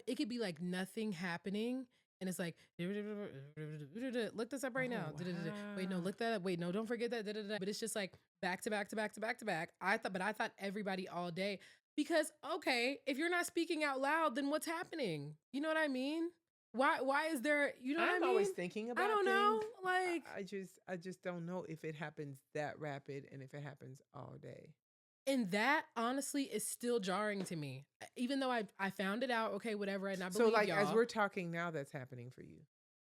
It could be like nothing happening. And it's like, look this up right now. Wait, no, look that up. Wait, no, don't forget that. But it's just like back to back to back to back to back. I thought everybody all day because, okay, if you're not speaking out loud, then what's happening? You know what I mean? Why is there, you know what I mean? I'm always thinking about I don't know. things. Like, I just don't know if it happens that rapid and if it happens all day. and that honestly is still jarring to me. Even though I found it out, okay, whatever, and I believe So like y'all. as we're talking now, that's happening for you.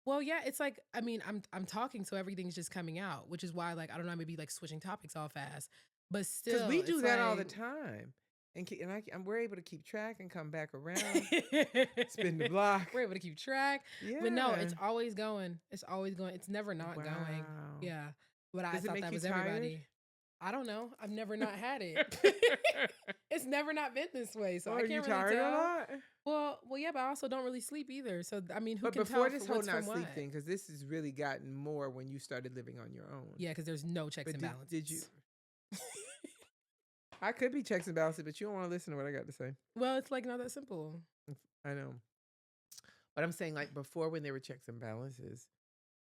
Well, yeah, it's like, I mean, I'm talking, so everything's just coming out, which is why, like, I don't know, maybe like switching topics all fast, but still, Because we do it's that all the like- time. And we're able to keep track and come back around, spin the block. We're able to keep track, Yeah. but no, it's always going. It's always going. It's never not going. Wow. Yeah, but I Does it thought make that you was tired? everybody. I don't know. I've never not had it. It's never not been this way, so Oh, I are you can't really tired a tell. lot? Well, yeah, but I also don't really sleep either. So I mean, who But can before tell this for whole what's not from what? sleep thing, because this has really gotten more when you started living on your own. Yeah, because there's no checks But and did you? balances. I could be checks and balances, but you don't want to listen to what I got to say. Well, it's like not that simple. I know. But I'm saying, like, before when there were checks and balances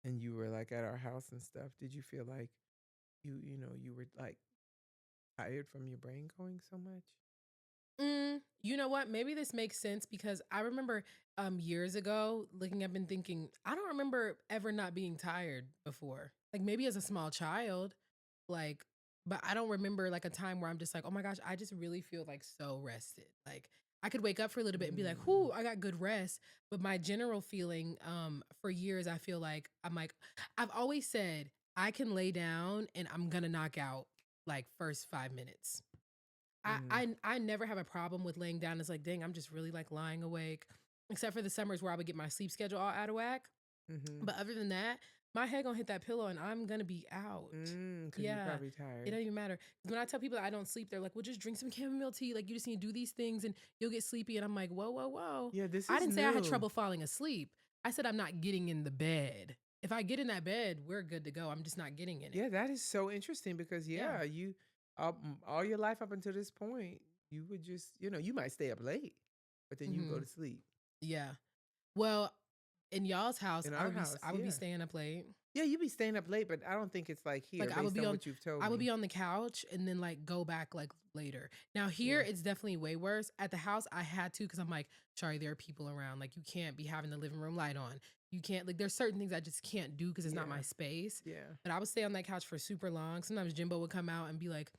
and you were like at our house and stuff, did you feel like you were like tired from your brain going so much? You know what? Maybe this makes sense because I remember years ago looking up and thinking, I don't remember ever not being tired before. Like maybe as a small child, like, but I don't remember like a time where I'm just like, oh my gosh, I just really feel like so rested. Like I could wake up for a little bit and be like, whoo, I got good rest. But my general feeling, for years, I feel like I've always said I can lay down and I'm gonna knock out like first 5 minutes. I never have a problem with laying down. It's like, dang, I'm just really like lying awake. Except for the summers where I would get my sleep schedule all out of whack. Mm-hmm. But other than that, my head gonna hit that pillow and I'm gonna be out. Because you're probably tired. It doesn't even matter. 'Cause when I tell people that I don't sleep, they're like, well, just drink some chamomile tea. Like you just need to do these things and you'll get sleepy. And I'm like, whoa, whoa, whoa. Yeah, this is I didn't say I had new. trouble falling asleep. I said I'm not getting in the bed. If I get in that bed, we're good to go. I'm just not getting in it. Yeah, that is so interesting because Yeah. you all your life up until this point, you would just, you might stay up late, but then you go to sleep. Yeah. Well, in y'all's house, In I our would be house, I would be yeah. staying up late. Yeah, you'd be staying up late, but I don't think it's like here Like I would based be on on what you've told I would me. be on the couch and then like go back like later. Now here Yeah. it's definitely way worse. At the house I had to because I'm like, sorry, there are people around. Like you can't be having the living room light on. You can't like there's certain things I just can't do because it's not Yeah. my space. Yeah. But I would stay on that couch for super long. Sometimes Jimbo would come out and be like,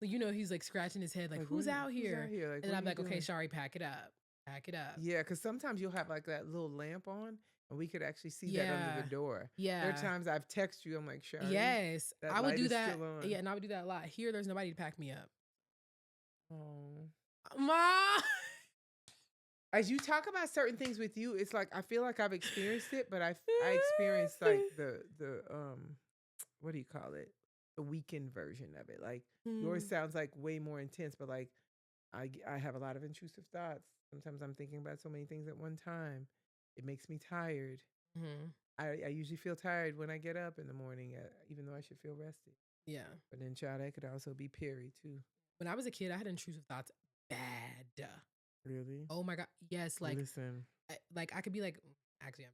he's like scratching his head, like, Like, who's what- out who's here? out here? Like, And then what I'm are you like, okay, doing? Shari, pack it up. Pack it up. Yeah, because sometimes you'll have like that little lamp on, and we could actually see that under Yeah. the door. Yeah. There are times I've texted you, I'm like, Shari, Yes. that I would light do is that. still on. Yeah, and I would do that a lot. Here there's nobody to pack me up. Oh. Ma. As you talk about certain things with you, it's like I feel like I've experienced it, but I experienced like the what do you call it? The weekend version of it. Like yours sounds like way more intense, but like I have a lot of intrusive thoughts. Sometimes I'm thinking about so many things at one time. It makes me tired. Mhm. I usually feel tired when I get up in the morning, even though I should feel rested. Yeah. But then, child, that could also be Perry too. When I was a kid, I had intrusive thoughts bad. Really? Oh my god. Yes, like Listen. I could be like actually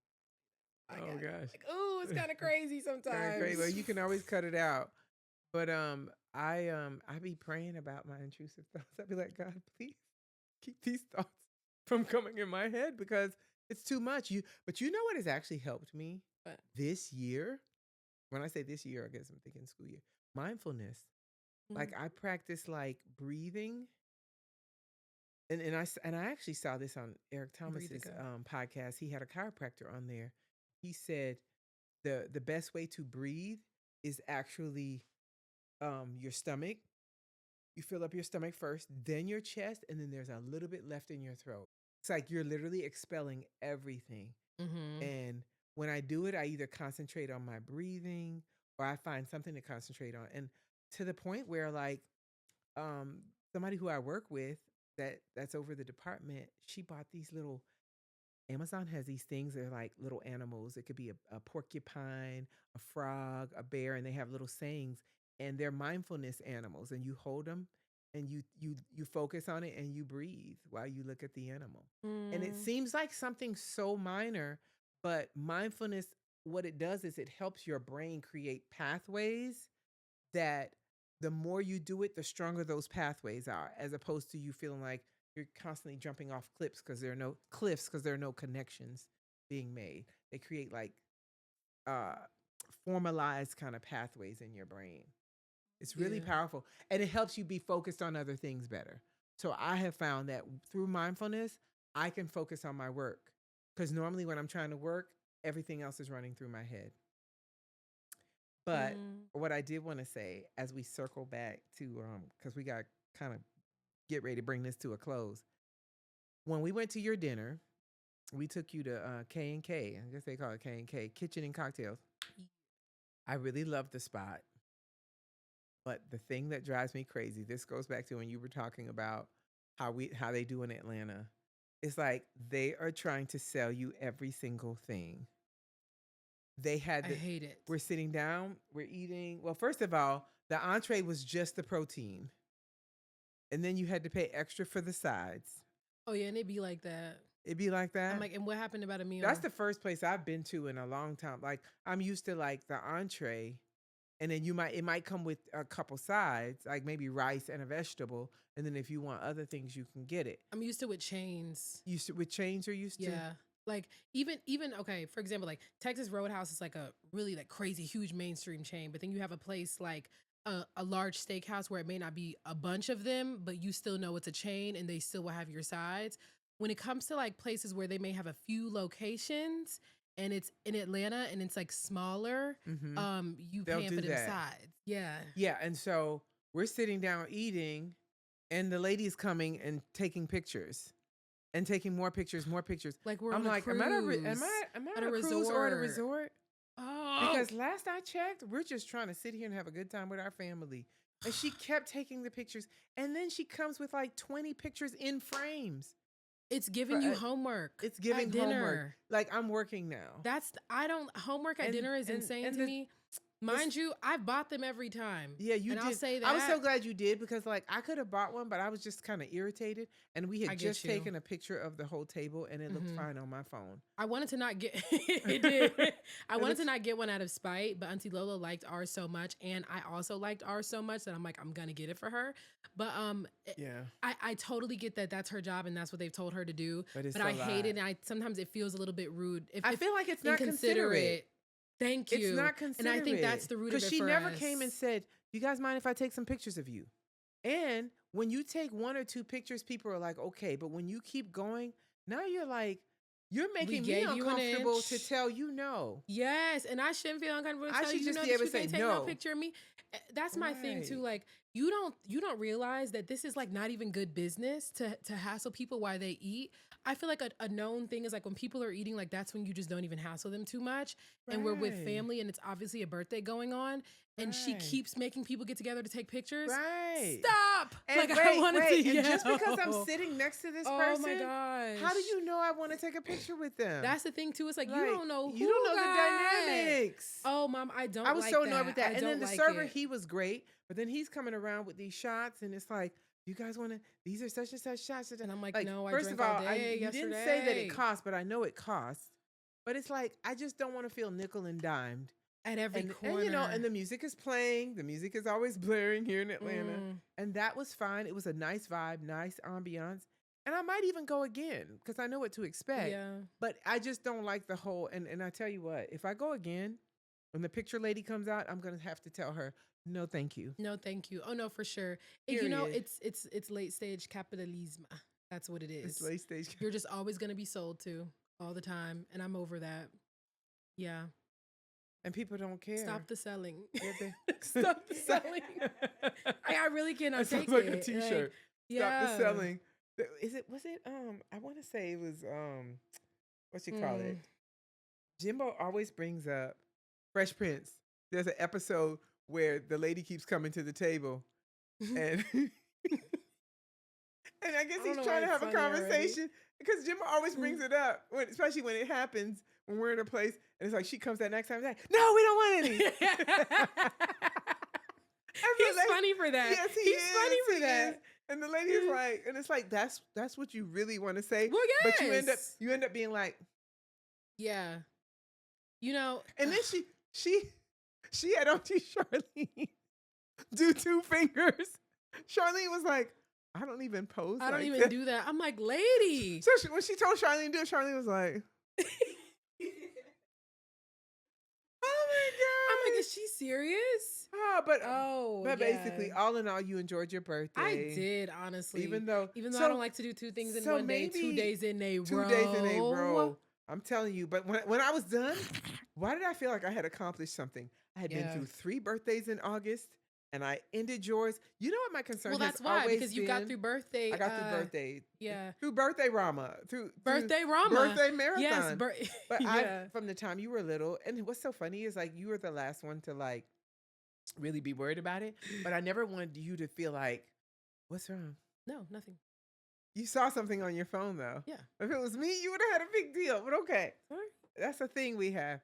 Oh gosh. like, oh, it's kind of crazy Kinda sometimes. crazy. Well, you can always cut it out. But I be praying about my intrusive thoughts. I'd be like, God, please keep these thoughts from coming in my head because it's too much. But you know what has actually helped me What? this year? When I say this year, I guess I'm thinking school year. Mindfulness. Like I practice like breathing. And I actually saw this on Eric Thomas's ago. podcast. He had a chiropractor on there. He said the best way to breathe is actually your stomach. You fill up your stomach first, then your chest, and then there's a little bit left in your throat. It's like you're literally expelling everything. And when I do it, I either concentrate on my breathing or I find something to concentrate on. And to the point where like somebody who I work with that's over the department, she bought these little Amazon has these things. They're like little animals. It could be a porcupine, a frog, a bear, and they have little sayings. And they're mindfulness animals. And you hold them, and you focus on it, and you breathe while you look at the animal. And it seems like something so minor, but mindfulness, what it does is it helps your brain create pathways that the more you do it, the stronger those pathways are, as opposed to you feeling like you're constantly jumping off cliffs because there are no connections being made. They create like uh formalized kind of pathways in your brain. It's really Yeah. powerful, and it helps you be focused on other things better. So I have found that through mindfulness, I can focus on my work because normally when I'm trying to work, everything else is running through my head. But what I did want to say as we circle back to because we got kind of get ready to bring this to a close. When we went to your dinner, we took you to K&K. I guess they call it K&K, Kitchen and Cocktails. I really loved the spot. But the thing that drives me crazy, this goes back to when you were talking about how they do in Atlanta. It's like they are trying to sell you every single thing. They had I the hate it. we're sitting down, we're eating. Well, first of all, the entree was just the protein. And then you had to pay extra for the sides. Oh yeah, and it be like that. It'd be like I'm that. like, and what happened about a meal? That's the first place I've been to in a long time. Like I'm used to like the entree, and then it might come with a couple sides, like maybe rice and a vegetable, and then if you want other things, you can get it. I'm used to with chains. Used to with chains, or used to? Yeah. Like even okay, for example, like Texas Roadhouse is like a really like crazy huge mainstream chain, but then you have a place like a large steakhouse where it may not be a bunch of them, but you still know it's a chain and they still will have your sides. When it comes to like places where they may have a few locations and it's in Atlanta and it's like smaller, you They'll paying do for them that. sides. Yeah. Yeah, and so we're sitting down eating, and the lady's coming and taking pictures. And taking more pictures, more pictures. Like we're I'm on a like, cruise. am I on a cruise or at a resort? Oh. Because last I checked, we're just trying to sit here and have a good time with our family. And she kept taking the pictures, and then she comes with like 20 pictures in frames. It's giving you homework. It's giving at dinner. homework. Like I'm working now. Homework at dinner is insane to me. Mind you, I bought them every time. Yeah, you and did. I'll say that. I was so glad you did, because like I could have bought one, but I was just kind of irritated. And we had just taken a picture of the whole table, and it looked fine on my phone. I wanted to not get it did. I wanted to not get one out of spite, but Auntie Lola liked ours so much, and I also liked ours so much that I'm like, I'm gonna get it for her. But yeah, I totally get that that's her job and that's what they've told her to do. But I hate it, and sometimes it feels a little bit rude. I feel like it's not considerate. Thank you. It's not considerate. And I think that's the root of it. Because she for never us. came and said, "You guys mind if I take some pictures of you?" And when you take one or two pictures, people are like, "Okay." But when you keep going, now you're like, you're making me uncomfortable to tell you no. Yes, and I shouldn't feel uncomfortable to I tell should you just no be that able you to say can't take no no. picture of me. That's my thing too. Like you don't realize that this is like not even good business to hassle people while they eat. I feel like a known thing is like when people are eating, like that's when you just don't even hassle them too much. And we're with family, and it's obviously a birthday going on, and she keeps making people get together to take pictures. Right. Stop. And like wait, I wanted to and yell. just because I'm sitting next to this person, oh my gosh, how do you know I want to take a picture with them? That's the thing too. It's like you don't know who you don't know got the dynamics. Oh, Mom, I don't. I was like so that. annoyed with that. I And then don't the like server, it. he was great, but then he's coming around with these shots, and it's like, you guys want to? These are such and such shots. And I'm like, no, first I of drank all, all day you yesterday. didn't say that it costs, but I know it costs. But it's like I just don't want to feel nickel and dimed at every corner. And and the music is playing. The music is always blaring here in Atlanta, and that was fine. It was a nice vibe, nice ambiance. And I might even go again because I know what to expect. Yeah. But I just don't like the whole, and I tell you what, if I go again, when the picture lady comes out, I'm going to have to tell her, no, thank you. No, thank you. Oh, no, for sure. It's late stage capitalism. That's what it is. It's late stage. You're just always going to be sold to all the time. And I'm over that. Yeah. And people don't care. Stop the selling. Stop the selling. I really cannot take like it. a t-shirt. Like, Stop the selling. Was it I want to say it was what you call it? Jimbo always brings up Fresh Prince. There's an episode where the lady keeps coming to the table and and I guess he's trying to have a conversation because Jimbo always brings it up, especially when it happens when we're in a place and it's like she comes that next time and like, no, we don't want any. He's funny for that. Yes, he's funny for that. And the lady is like, and it's like that's what you really want to say. Well, yes. But you end up being like, yeah, you know. And then she had Auntie Charlene do 2 fingers. Charlene was like, I don't even pose. I don't like even that. do that. I'm like, lady. So when she told Charlene to do it, Charlene was like, oh my God. I'm like, is she serious? But basically, all in all, you enjoyed your birthday. I did, honestly. Even though I don't like to do 2 things in one day, 2 days in a row. 2 days in a row. I'm telling you. But when I was done, why did I feel like I had accomplished something? I had been through 3 birthdays in August, and I ended yours. You know what my concern is? Well, that's why, because you got through birthday. I got through birthday. Yeah. Through birthday Rama. Through birthday Rama. Birthday marathon. Yes. But from the time you were little, and what's so funny is like you were the last one to like really be worried about it. But I never wanted you to feel like, what's wrong? No, nothing. You saw something on your phone though. Yeah. If it was me, you would have had a big deal. But okay. Sorry. That's a thing we have.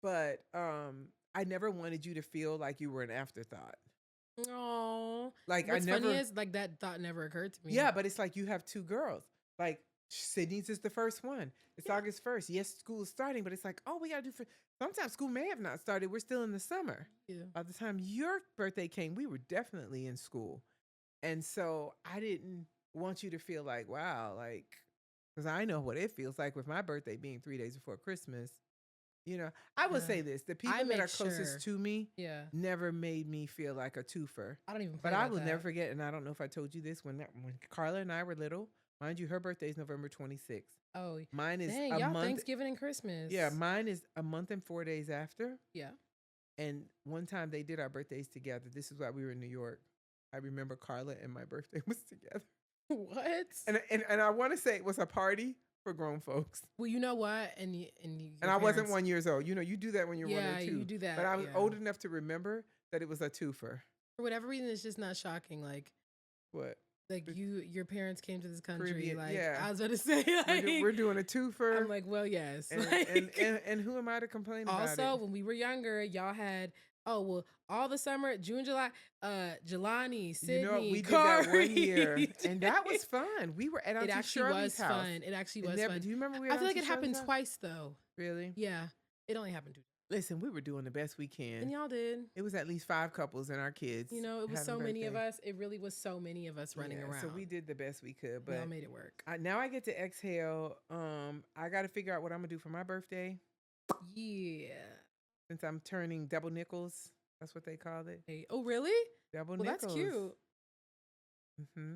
But I never wanted you to feel like you were an afterthought. Oh, Like what's I never funny is like that thought never occurred to me. Yeah, but it's like you have two girls. Like Sydney's is the first one. It's August 1st. Yes, school is starting, but it's like, oh, we gotta do sometimes school may have not started. We're still in the summer. Yeah. By the time your birthday came, we were definitely in school. And so I didn't want you to feel like, wow, like, because I know what it feels like with my birthday being 3 days before Christmas. I will say this: the people that make are closest sure. to me Yeah. never made me feel like a twofer. I don't even. But play I about will that. never forget, and I don't know if I told you this when Carla and I were little. Mind you, her birthday is November 26th. Oh, Mine is dang, a y'all month. Thanksgiving and Christmas. Yeah, mine is a month and 4 days after. Yeah. And one time they did our birthdays together. This is why we were in New York. I remember Carla and my birthday was together. What? And I want to say it was a party for grown folks. Well, you know what? And I wasn't 1 year old. You do that when you're 1 or 2. you do that. But I was yeah. old enough to remember that it was a twofer. For whatever reason, it's just not shocking. Like What? your parents came to this country. Caribbean, like yeah. I was about to say, like, We're doing a twofer. I'm like, well, yes. And who am I to complain about it? Also, when we were younger, y'all had all the summer, June, July, Jelani, Sydney, we did Corey. that 1 year, and that was fun. We were at Auntie It actually Shirley's was house. fun. It actually It was never- fun. Do you remember we? I feel like Auntie it happened Shirley's house? twice though. Really? Yeah, it only happened 2 times. Listen, we were doing the best we And can. y'all did. It was at least 5 couples and our kids. It was having so many of birthdays. us. It really was so many of us running around. So we did the best we could, Y'all but made it work. now I get to exhale. I got to figure out what I'm gonna do for my birthday Yeah. since I'm turning double nickels. That's what they call it. Hey. Oh, really? Double Well, nickels. that's cute. hmm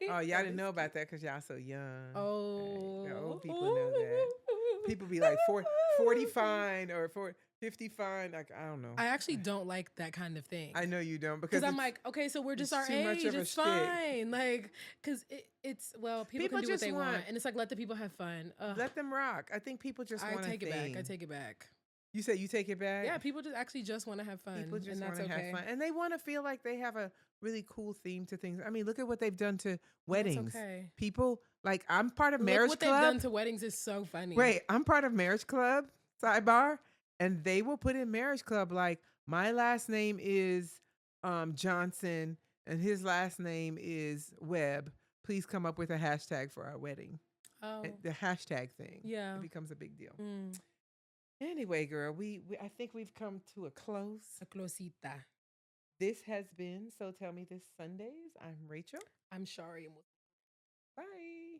Oh, y'all didn't know about that because y'all so young. Oh, The old people know that. People be like 40 fine or 50 fine. Like, I don't know. I actually don't like that kind of thing. I know you don't Because I'm it's- like, okay, so we're just it's our too much age. of a It's shtick. fine. Like, because it's people People can do what just they want. want- And it's like, let the people have fun. Ugh. let them rock. I think people just I want take a it thing. back. I take it back. You say you take it back? Yeah, people just actually just want to have fun. People just and want that's to okay. have fun. And they want to feel like they have a really cool theme to things. I mean, look at what they've done to weddings. That's okay. People, like, I'm part of Look Marriage what Club. they've done to weddings is so funny. Wait, I'm part of Marriage Club, sidebar. And they will put in Marriage Club, like, my last name is Johnson and his last name is Webb. Please come up with a hashtag for our wedding. Oh, The hashtag thing. yeah. It becomes a big deal. Mm, Anyway, girl, we I think we've come to a close. a closita. This has been So Tell Me This Sundays. I'm Rachel. I'm Shari. Bye.